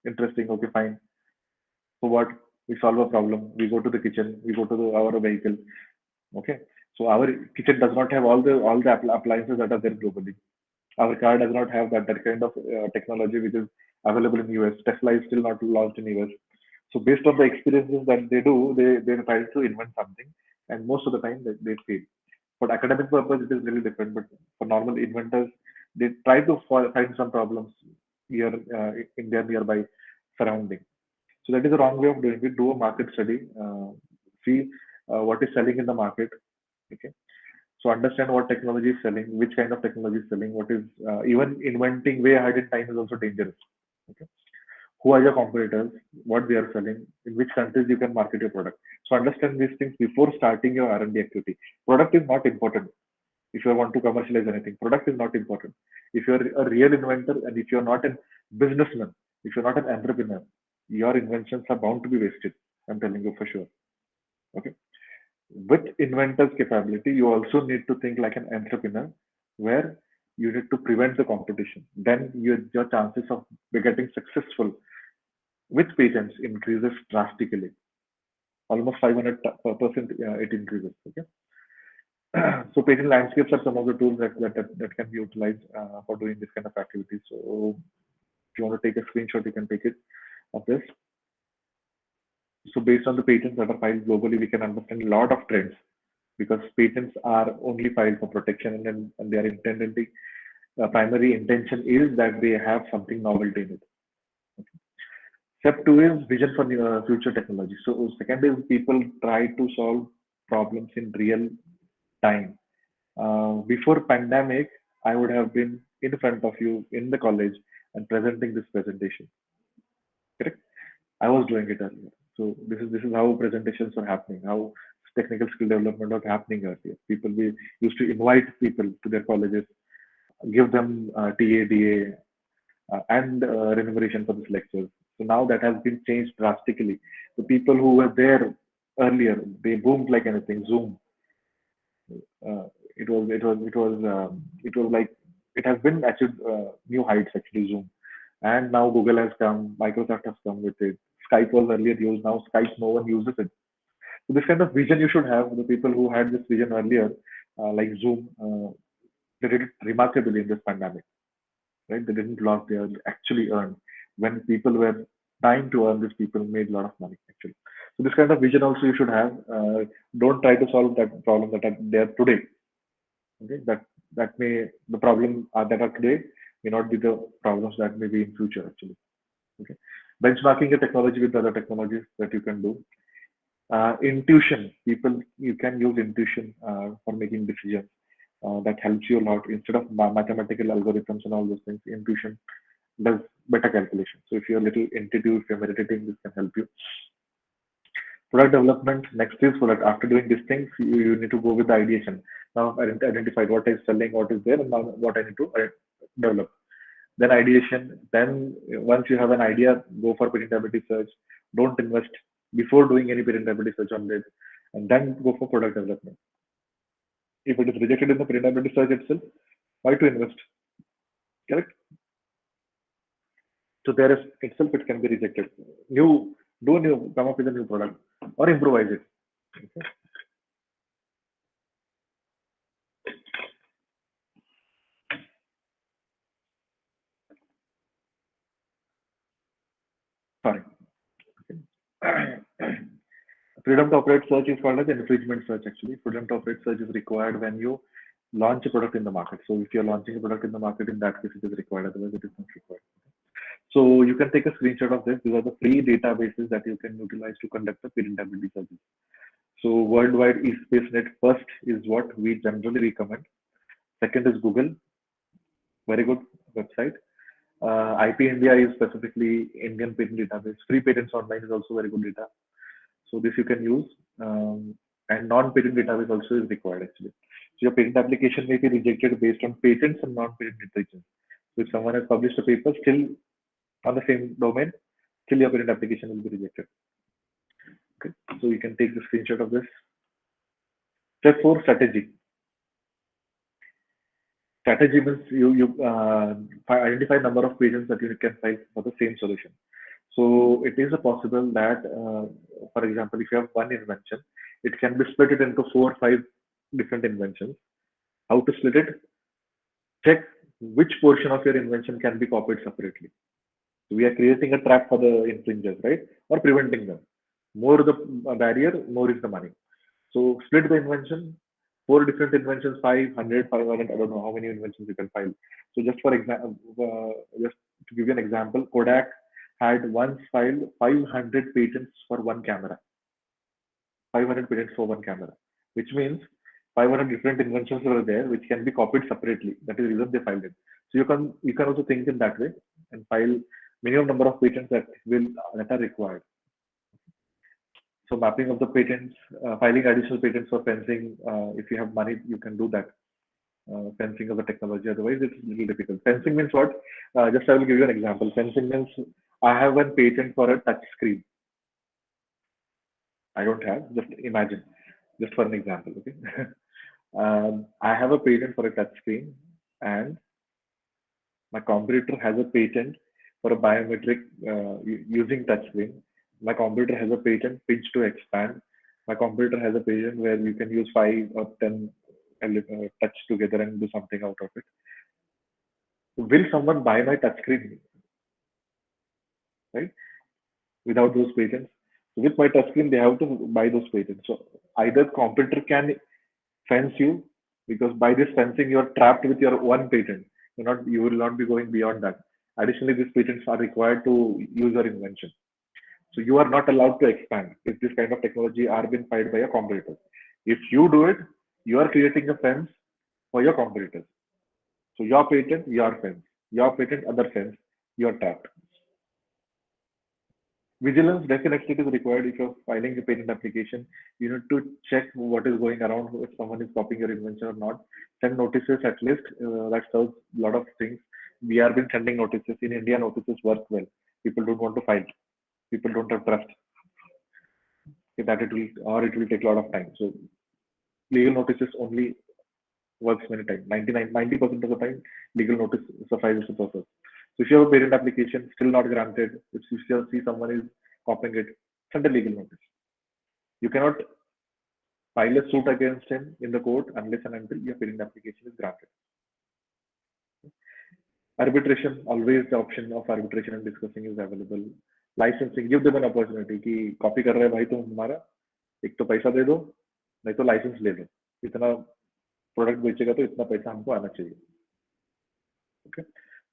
[SPEAKER 2] interesting. Okay, fine. So what, we solve a problem. We go to the kitchen. We go to our vehicle. Okay, so our kitchen does not have all the appliances that are there globally. Our car does not have that kind of technology which is available in US. Tesla is still not launched in US. So based on the experiences that they do, they try to invent something, and most of the time they fail. For academic purpose, it is really different. But for normal inventors, they try to find some problems here in their nearby surrounding. So that is the wrong way of doing it. Do a market study, see what is selling in the market. Okay, so understand what technology is selling, which kind of technology is selling, what is even inventing way ahead in time is also dangerous. Okay, who are your competitors, what they are selling, in which countries you can market your product. So understand these things before starting your R&D activity. Product is not important. If you want to commercialize anything, product is not important. If you're a real inventor and if you're not a businessman, if you're not an entrepreneur, your inventions are bound to be wasted. I'm telling you for sure. Okay. With inventor's capability, you also need to think like an entrepreneur, where you need to prevent the competition. Then your chances of getting successful with patents increases drastically. Almost 500% it increases. Okay. So patent landscapes are some of the tools that can be utilized for doing this kind of activities. So if you want to take a screenshot, you can take it of this. So based on the patents that are filed globally, we can understand a lot of trends because patents are only filed for protection and their intended primary intention is that they have something novelty in it. Step two is vision for future technology. So second is people try to solve problems in real time. Before pandemic, I would have been in front of you in the college and presenting this presentation. Correct? I was doing it earlier. So this is how presentations were happening, how technical skill development was happening earlier. People we used to invite people to their colleges, give them TADA and remuneration for these lectures. So now that has been changed drastically. The people who were there earlier, they boomed like anything. Zoom, uh, it was like it has been achieved new heights actually. Zoom, and now Google has come, Microsoft has come with it. Skype was earlier used, now Skype no one uses it. So this kind of vision you should have. The people who had this vision earlier, like Zoom, they did it remarkably in this pandemic, right? They didn't lose, they actually earned. When people were trying to earn, these people made a lot of money actually. So this kind of vision also you should have. Don't try to solve that problem that are there today. Okay, that may the problem that are today may not be the problems that may be in future actually. Okay, benchmarking a technology with other technologies that you can do. Intuition, people you can use intuition for making decisions. That helps you a lot instead of mathematical algorithms and all those things. Intuition does better calculation. So if you're a little intuitive, if you're meditating, this can help you. Product development, next is product. After doing these things, you need to go with the ideation. Now I identified what is selling, what is there, and now what I need to develop. Then ideation. Then once you have an idea, go for patentability search. Don't invest before doing any patentability search on it, and then go for product development. If it is rejected in the patentability search itself, why to invest? Correct. So there is itself it can be rejected. Come up with a new product or improvise it. Okay. Sorry. Okay. Freedom to operate search is called as infringement search actually. Freedom to operate search is required when you launch a product in the market. So if you're launching a product in the market, in that case it is required, otherwise it is not required. So you can take a screenshot of this. These are the free databases that you can utilize to conduct the patentability searches. So worldwide eSpaceNet first is what we generally recommend. Second is Google, very good website. IP India is specifically Indian patent database. Free patents online is also very good data. So this you can use. And non-patent database also is required actually. So your patent application may be rejected based on patents and non-patent literature. So if someone has published a paper still on the same domain, still your patent application will be rejected. Okay, so you can take the screenshot of this. Step 4, strategy. Strategy means you identify number of patents that you can file for the same solution. So it is possible that, for example, if you have one invention, it can be split it into 4 or 5 different inventions. How to split it? Check which portion of your invention can be copied separately. So we are creating a trap for the infringers, right? Or preventing them. More the barrier, more is the money. So split the invention, 4 different inventions, 500, 500, I don't know how many inventions you can file. So just for example, just to give you an example, Kodak had once filed 500 patents for one camera. 500 patents for one camera, which means 500 different inventions were there, which can be copied separately. That is the reason they filed it. So you can also think in that way and file minimum number of patents that are required. So mapping of the patents, filing additional patents for fencing. If you have money, you can do that. Fencing of the technology. Otherwise, it's a little difficult. Fencing means what? Just I will give you an example. Fencing means I have one patent for a touch screen. I don't have. Just imagine. Just for an example. Okay. I have a patent for a touch screen, and my competitor has a patent for a biometric using touchscreen. My competitor has a patent pinch to expand. My competitor has a patent where you can use 5 or 10 touch together and do something out of it. Will someone buy my touchscreen, right? Without those patents. With my touchscreen, they have to buy those patents. So either competitor can fence you, because by this fencing, you are trapped with your one patent. You will not be going beyond that. Additionally, these patents are required to use your invention. So you are not allowed to expand if this kind of technology are being filed by a competitor. If you do it, you are creating a fence for your competitors. So your patent, your fence. Your patent, other fence. You are trapped. Vigilance definitely is required. If you're filing a patent application, you need to check what is going around, if someone is copying your invention or not. Send notices at least. That serves a lot of things. We have been sending notices. In India, notices work well. People don't want to file. People don't have trust that it will take a lot of time. So legal notices only works many times. 90% of the time, legal notice suffices the purpose. So if you have a patent application still not granted, if you still see someone is copying it, send a legal notice. You cannot file a suit against him in the court unless and until your patent application is granted. Arbitration, always the option of arbitration and discussing is available. Licensing, give them an opportunity कि copy कर रहे हैं भाई तुम हमारा, एक तो पैसा दे दो, नहीं तो लाइसेंस ले लो. इतना प्रोडक्ट बेचेगा तो इतना पैसा हमको आना चाहिए. Okay.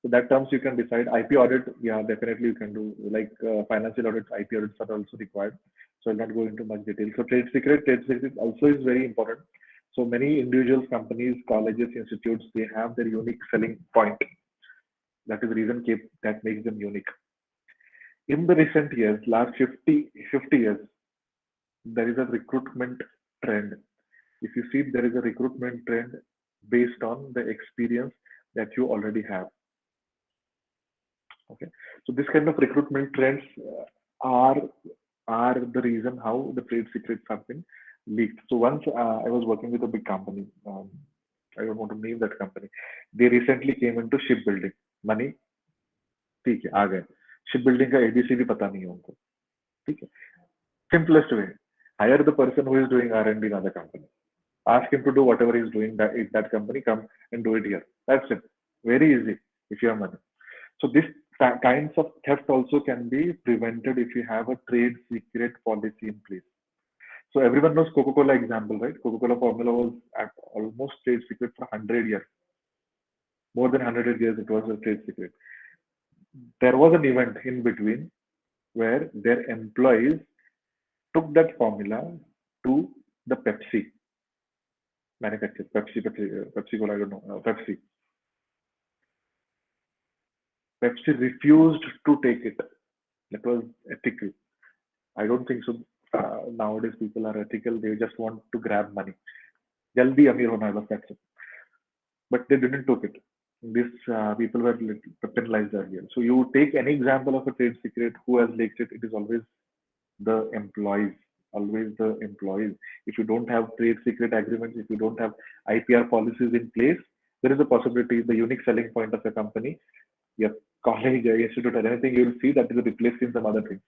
[SPEAKER 2] So that terms you can decide. IP audit, yeah, definitely you can do. Like financial audits, IP audits are also required. So I'll not go into much detail. So trade secret also is very important. So many individuals, companies, colleges, institutes, they have their unique selling point. That is the reason that makes them unique. In the recent years, last 50 years, there is a recruitment trend. If you see, there is a recruitment trend based on the experience that you already have. Okay, so this kind of recruitment trends are the reason how the trade secrets have been leaked. So once I was working with a big company, I don't want to name that company. They recently came into shipbuilding. Money, ठीक है, आ गए. Shipbuilding का ABC भी पता नहीं है उनको. ठीक है. Simplest way, hire the person who is doing R&D in other company. Ask him to do whatever he is doing in that company. Come and do it here. That's it. Very easy if you have money. So this kinds of theft also can be prevented if you have a trade secret policy in place. So everyone knows Coca-Cola example, right? Coca-Cola formula was almost trade secret for 100 years. More than 100 years it was a trade secret. There was an event in between where their employees took that formula to the Pepsi manufacturer. Pepsi Cola, I don't know, Pepsi. Pepsi refused to take it. That was ethical. I don't think so. Nowadays, people are ethical. They just want to grab money. Jaldi Amir hona was that's it. But they didn't took it. These people were penalized earlier. So you take any example of a trade secret, who has leaked it? It is always the employees. Always the employees. If you don't have trade secret agreements, if you don't have IPR policies in place, there is a possibility the unique selling point of a company, your college, your institute, or anything, you will see that is replaced in some other things.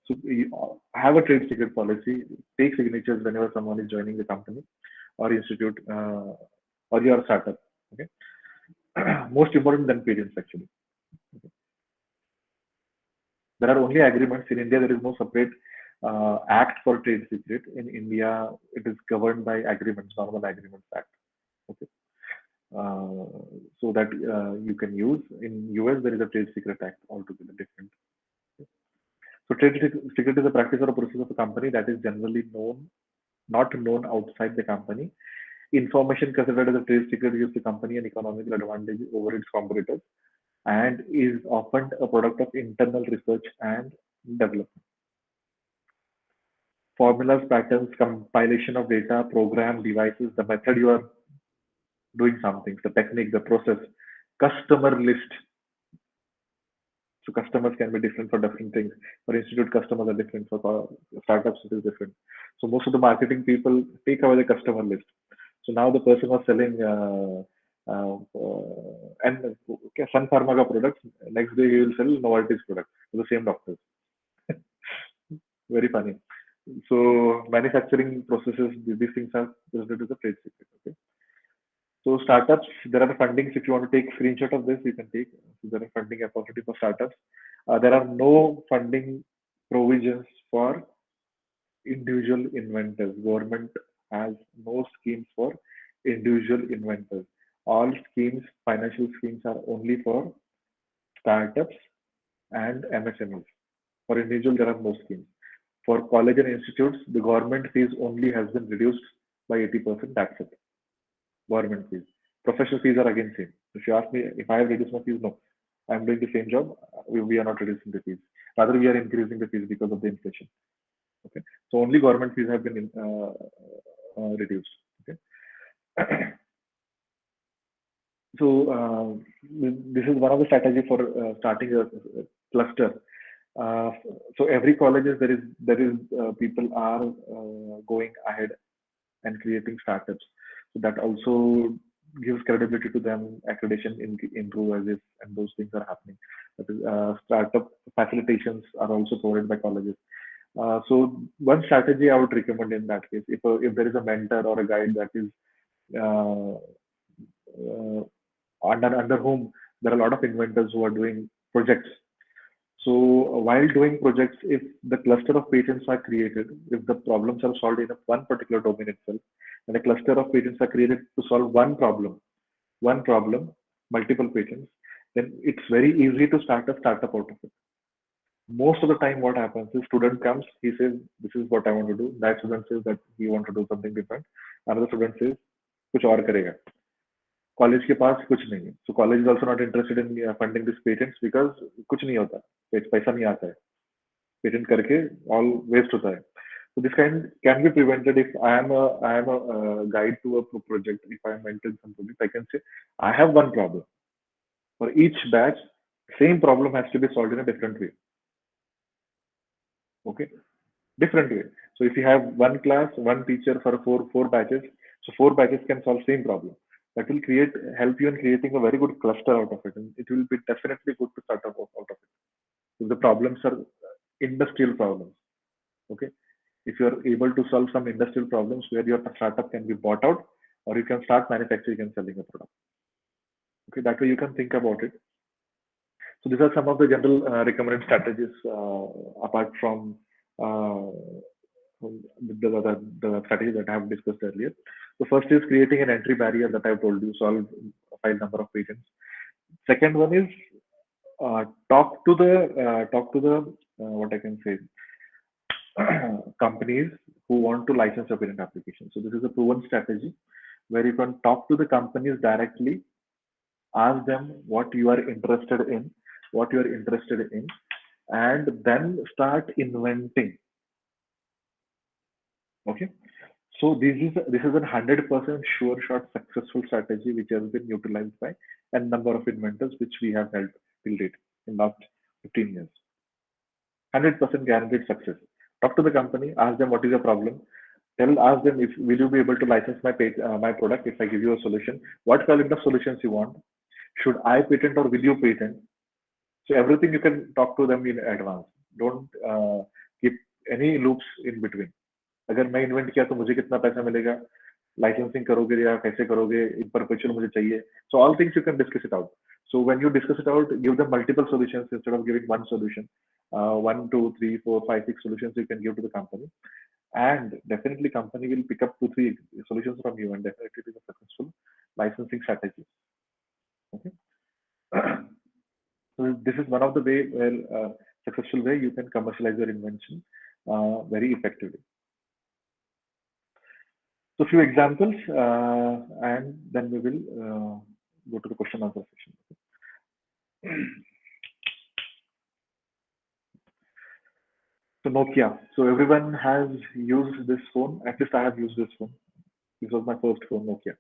[SPEAKER 2] So you have a trade secret policy. Take signatures whenever someone is joining the company or institute or your startup. Okay, most important than parents actually. Okay. There are only agreements in India. There is no separate act for trade secret. In India, it is governed by agreements, normal agreements act. Okay. So that you can use. In US, there is a trade secret act altogether different. So trade secret is a practice or a process of a company that is generally not known outside the company. Information considered as a trade secret gives the company an economical advantage over its competitors and is often a product of internal research and development. Formulas, patterns, compilation of data, program, devices, the method you are doing something, the technique, the process, customer list. So customers can be different for different things. For institute, customers are different. For startups, it is different. So most of the marketing people take away the customer list. So now the person was selling and Sun Pharma products. Next day he will sell Novartis products to the same doctors. Very funny. So manufacturing processes, these things are presented as a trade secret. Okay. So startups, there are fundings. If you want to take screenshot of this, you can take. So there are funding opportunity for startups. There are no funding provisions for individual inventors. Government has no schemes for individual inventors. All schemes, financial schemes, are only for startups and MSMEs. For individual, there are no schemes. For college and institutes, the government fees only has been reduced by 80%. That's it. Government fees. Professional fees are again same. If you ask me if I have reduced my fees, no. I'm doing the same job. We are not reducing the fees. Rather, we are increasing the fees because of the inflation. Okay. So only government fees have been reduced. Okay. So this is one of the strategy for starting a cluster. Uh, so every colleges there is people are going ahead and creating startups. So that also gives credibility to them. Accreditation improve as if and those things are happening. That is, startup facilitations are also provided by colleges. So one strategy I would recommend in that case, if there is a mentor or a guide that is uh, under whom there are a lot of inventors who are doing projects. So while doing projects, if the cluster of patents are created, if the problems are solved in one particular domain itself, and a cluster of patents are created to solve one problem, multiple patents, then it's very easy to start a startup out of it. Most of the time, what happens is student comes, he says, "This is what I want to do." That student says that he want to do something different. Another student says, "कुछ और करेगा." College के पास कुछ नहीं है, so college is also not interested in funding this patents because कुछ नहीं होता, पैसा नहीं आता है, पेटेंट करके ऑल वेस्ट होता है. So this can be prevented if I am a guide to a project. If I am mentoring some project, I can say I have one problem. For each batch, same problem has to be solved in a different way. Okay, different way. So if you have one class, one teacher for four batches, so four batches can solve same problem. That will help you in creating a very good cluster out of it, and it will be definitely good to start out of it. If the problems are industrial problems, okay. If you are able to solve some industrial problems where your startup can be bought out, or you can start manufacturing and selling a product. Okay, that way you can think about it. So these are some of the general recommended strategies apart from the strategy that I have discussed earlier. The first is creating an entry barrier that I've told you, solve a file number of patents. Second one is talk to the what I can say companies who want to license your patent application. So this is a proven strategy where you can talk to the companies directly, ask them what you are interested in, and then start inventing. Okay. So this is a 100% sure shot successful strategy which has been utilized by a number of inventors which we have held till date in last 15 years. 100% guaranteed success. Talk to the company, ask them what is your problem. Ask them if will you be able to license my product if I give you a solution. What kind of solutions you want? Should I patent or will you patent? So everything you can talk to them in advance. Don't keep any loops in between. अगर मैं invent किया तो मुझे कितना पैसा मिलेगा, licensing करोगे या कैसे करोगे, इन परपेचुअल मुझे चाहिए. So all things you can discuss it out. So when you discuss it out, give them multiple solutions instead of giving one solution. 1, 2, 3, 4, 5, 6 solutions you can give to the company, and definitely company will pick up 2, 3 solutions from you, and definitely it is a successful licensing strategy. Okay. So this is one of the way where successful way you can commercialize your invention very effectively. So few examples, and then we will go to the question answer section. So Nokia. So everyone has used this phone. At least I have used this phone. This was my first phone, Nokia.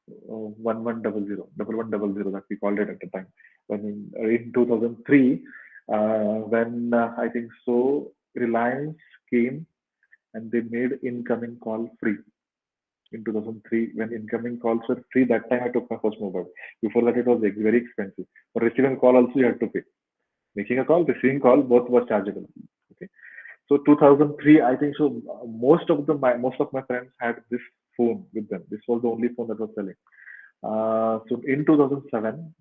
[SPEAKER 2] 1100 that we called it at the time. When in 2003, when I think so, Reliance came and they made incoming call free. In 2003, when incoming calls were free, that time I took my first mobile. Before that, it was very expensive. For receiving a call, also you had to pay. Making a call, receiving call, both was chargeable. Okay. So 2003, I think so. Most of my friends had this phone with them. This was the only phone that was selling. So in 2007,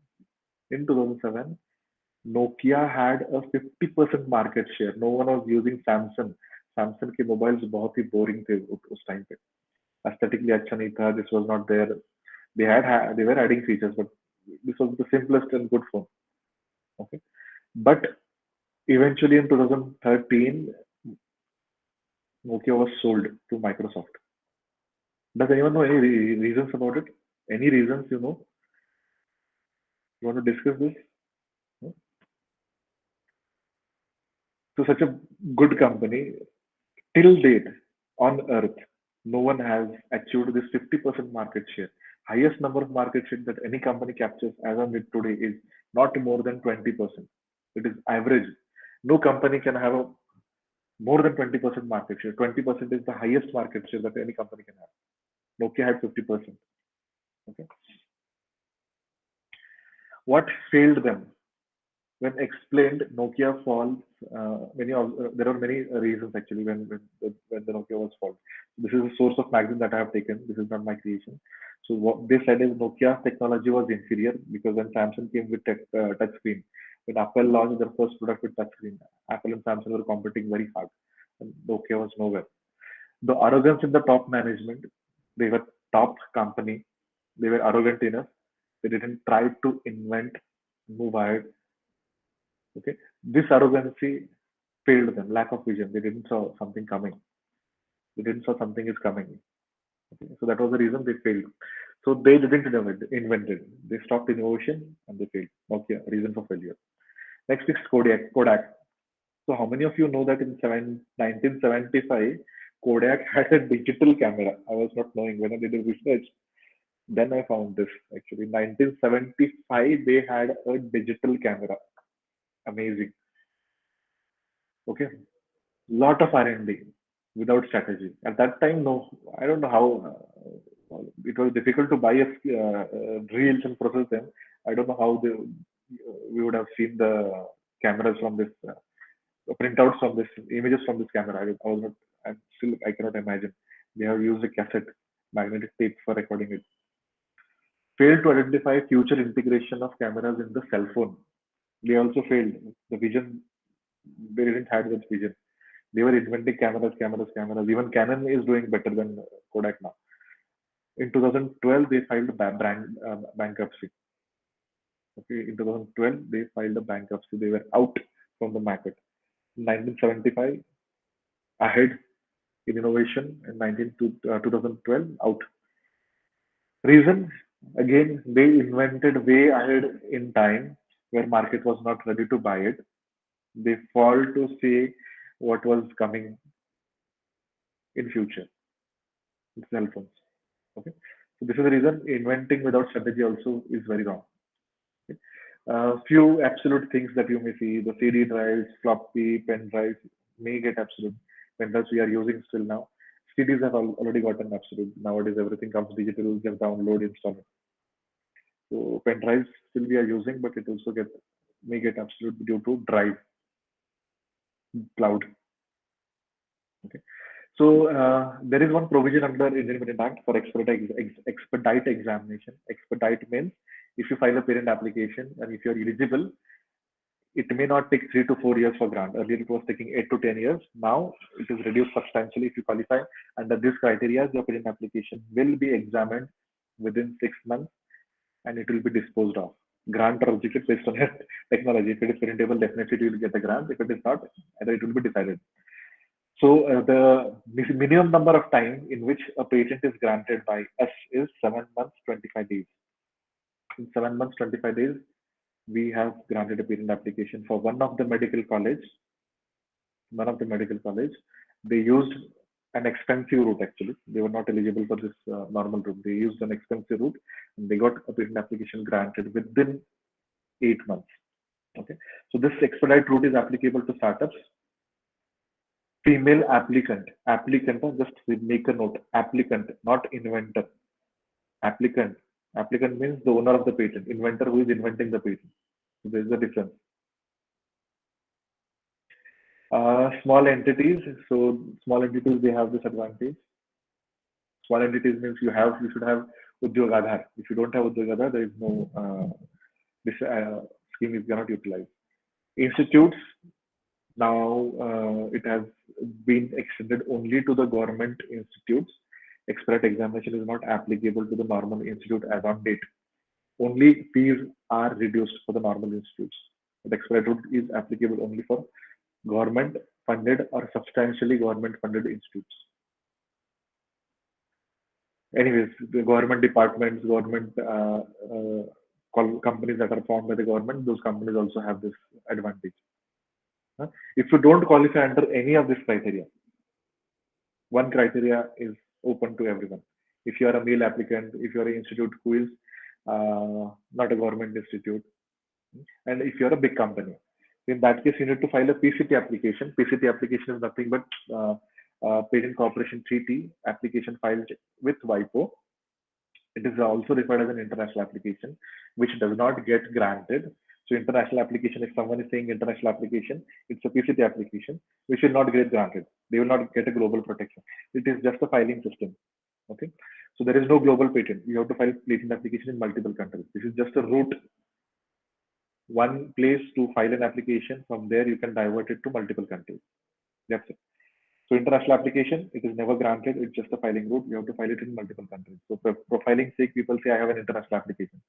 [SPEAKER 2] Nokia had a 50% market share. No one was using Samsung. Samsung के mobiles बहुत ही boring थे उस time पे. Aesthetically अच्छा नहीं था. This was not there. They were adding features, but this was the simplest and good phone. Okay, but eventually in 2013, Nokia was sold to Microsoft. Does anyone know any reasons about it? Any reasons you know? You want to discuss this? No? So such a good company, till date on earth, no one has achieved this 50% market share. Highest number of market share that any company captures as on it today is not more than 20%. It is average. No company can have a more than 20% market share. 20% is the highest market share that any company can have. Nokia had 50%. Okay. What failed them? When explained Nokia falls, there are many reasons actually when the Nokia was false. This is a source of magazine that I have taken. This is not my creation. So what they said is Nokia's technology was inferior because when Samsung came with touch screen, when Apple launched their first product with touch screen, Apple and Samsung were competing very hard, and Nokia was nowhere. The arrogance in the top management, they were top company, they were arrogant enough. They didn't try to invent, move ahead. Okay, this arrogancy failed them. Lack of vision. They didn't saw something coming. They didn't saw something is coming. Okay? So that was the reason they failed. So they didn't invent it. They stopped innovation and they failed. Okay, reason for failure. Next is Kodak. Kodak. So how many of you know that in 1975, Kodak had a digital camera? I was not knowing when I did a research. Then I found this actually. 1975, they had a digital camera. Amazing. Okay. Lot of R&D without strategy. At that time, no, I don't know how it was difficult to buy reels and process them. I don't know how we would have seen the cameras from this, printouts from this, images from this camera. I was not, I cannot imagine. They have used a cassette, magnetic tape for recording it. Failed to identify future integration of cameras in the cell phone. They also failed. The vision, they didn't have that vision. They were inventing cameras. Even Canon is doing better than Kodak now. In 2012, they filed bankruptcy. Okay, in 2012, they filed a bankruptcy. They were out from the market. In 1975, ahead in innovation. In 2012, out. Reason, again, they invented way ahead in time where market was not ready to buy it. They fall to see what was coming in future. Cell phones. Okay, so this is the reason inventing without strategy also is very wrong. Okay? Few absolute things that you may see: the CD drives, floppy, pen drives may get absolute. Pen drives we are using still now. CDs have already gotten absolute. Nowadays everything comes digital, just download, install it. So pen drives still we are using, but it also may get absolute due to drive, cloud. Okay. So there is one provision under Indian Patent Act for expedite examination. Expedite means if you file a patent application and if you are eligible, it may not take 3 to 4 years for grant. Earlier it was taking 8 to 10 years. Now it is reduced substantially. If you qualify under this criteria, your patent application will be examined within 6 months and it will be disposed of. Grant or rejected based on your technology. If it is patentable, definitely you will get the grant. If it is not, either it will be decided. So the minimum number of time in which a patent is granted by us is 7 months, 25 days. In 7 months, 25 days, we have granted a patent application for one of the medical college. They used an expensive route actually. They were not eligible for this normal route. They used an expensive route and they got a patent application granted within 8 months. Okay. So this expedite route is applicable to startups. Female applicant, just make a note, applicant, not inventor. Applicant means the owner of the patent, inventor who is inventing the patent. So there's a difference. Small entities, so small entities, they have this advantage. Small entities means you should have Udyog Aadhar. If you don't have Udyog Aadhar, there is no this scheme is cannot utilize. Institutes, now it has been extended only to the government institutes. Express examination is not applicable to the normal institute as on date. Only fees are reduced for the normal institutes. The express route is applicable only for government funded or substantially government funded institutes. Anyways, the government departments, government companies that are formed by the government, those companies also have this advantage. If you don't qualify under any of this criteria, one criteria is open to everyone. If you are a male applicant, if you are an institute who is not a government institute, and if you are a big company, in that case, you need to file a PCT application. PCT application is nothing but Patent Cooperation Treaty application filed with WIPO. It is also referred as an international application, which does not get granted. So international application, if someone is saying international application, it's a PCT application, which will not get granted. They will not get a global protection. It is just a filing system. Okay. So there is no global patent. You have to file patent application in multiple countries. This is just a route, one place to file an application. From there, you can divert it to multiple countries. That's it. So international application, it is never granted. It's just a filing route. You have to file it in multiple countries. So for profiling sake, people say, I have an international application.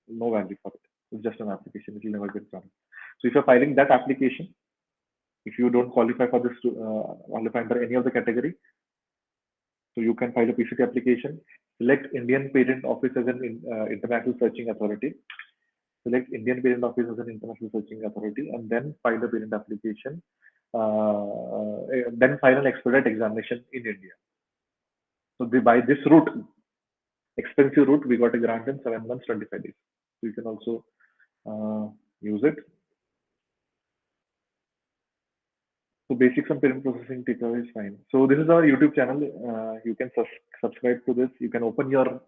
[SPEAKER 2] No value for it. It's just an application. It will never get granted. So if you're filing that application, if you don't qualify for this, qualify under any of the category, so you can file a PCT application, select Indian Patent Office as an international searching authority, select Indian Patent Office as an international searching authority, and then file the patent application, then file an expedite examination in India. So by this route, expensive route, we got a grant in 7 months, 25 days. So you can also use it. So basics on payment processing takeaway is fine. So this is our YouTube channel. You can subscribe to this. You can open your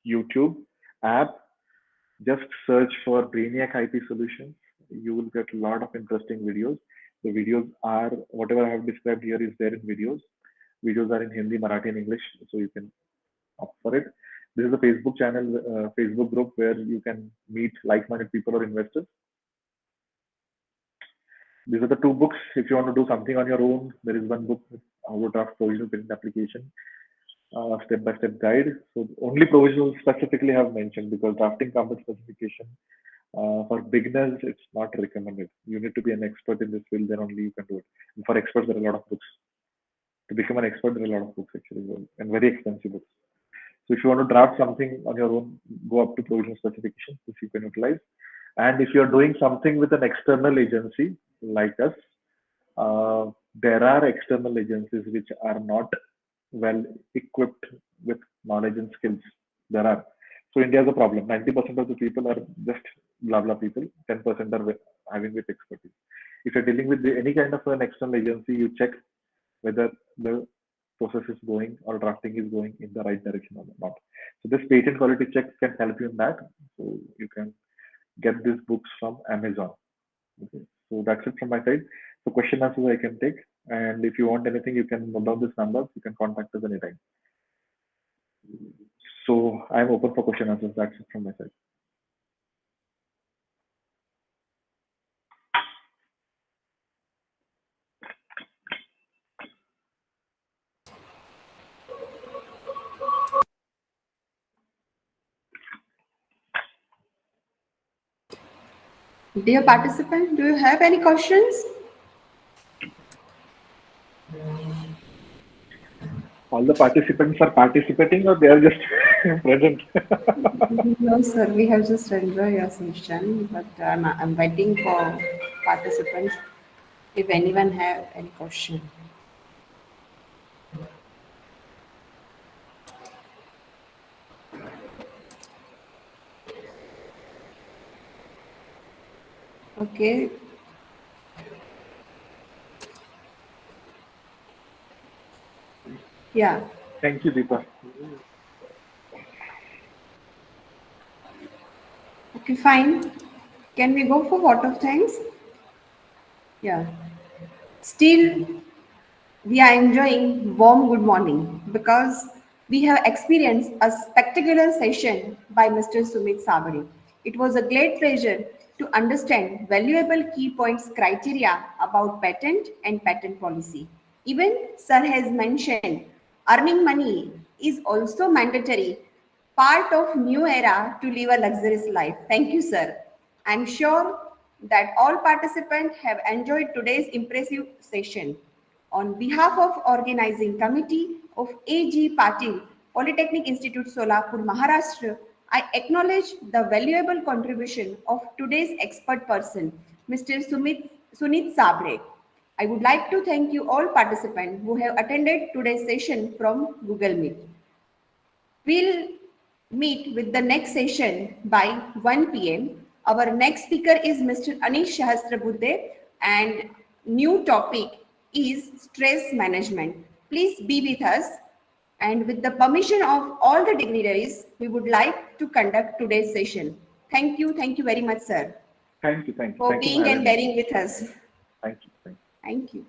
[SPEAKER 2] YouTube app. Just search for Brainiac IP Solutions. You will get a lot of interesting videos. The videos are, whatever I have described here is there in videos. Videos are in Hindi, Marathi, and English, so you can opt for it. This is a Facebook channel, Facebook group where you can meet like-minded people or investors. These are the 2 books. If you want to do something on your own, there is one book, How to Draft Provisional Patent Application, step-by-step guide. So only provisional specifically have mentioned, because drafting company specification for beginners, it's not recommended. You need to be an expert in this field, then only you can do it. And for experts, there are a lot of books. To become an expert, there are a lot of books actually, and very expensive books. So if you want to draft something on your own, go up to provisional specification, which you can utilize. And if you're doing something with an external agency like us, there are external agencies which are not well equipped with knowledge and skills. There are. So India is a problem. 90% of the people are just blah blah people. 10% are having with expertise. If you're dealing with any kind of an external agency, you check whether the process is going or drafting is going in the right direction or not. So this patent quality check can help you in that. So you can get these books from Amazon. Okay. So that's it from my side. So question answers I can take. And if you want anything, you can note down this number. You can contact us anytime. So I'm open for question answers. That's it from my side.
[SPEAKER 1] Dear participant, do you have any questions?
[SPEAKER 2] All the participants are participating, or they are just present?
[SPEAKER 1] No, sir. We have just enjoyed your session, but I'm waiting for participants. If anyone have any question. Okay. Yeah.
[SPEAKER 2] Thank you, Deepa.
[SPEAKER 1] Okay, fine. Can we go for vote of thanks? Yeah. Still, we are enjoying warm good morning because we have experienced a spectacular session by Mr. Sumit Sabri. It was a great pleasure to understand valuable key points criteria about patent and patent policy. Even Sir has mentioned earning money is also mandatory part of new era to live a luxurious life. Thank you, sir. I'm sure that all participants have enjoyed today's impressive session. On behalf of organizing committee of AG Patil, Polytechnic Institute Solapur, Maharashtra, I acknowledge the valuable contribution of today's expert person, Mr. Sunit Sabre. I would like to thank you all participants who have attended today's session from Google Meet. We'll meet with the next session by 1 p.m. Our next speaker is Mr. Anish Sahasrabudhe and new topic is stress management. Please be with us, and with the permission of all the dignitaries, we would like to conduct today's session. Thank you very much, sir,
[SPEAKER 2] Thank you.
[SPEAKER 1] for
[SPEAKER 2] Thank you
[SPEAKER 1] being
[SPEAKER 2] for
[SPEAKER 1] and
[SPEAKER 2] having me.
[SPEAKER 1] bearing with us.
[SPEAKER 2] Thank you.
[SPEAKER 1] Thank you.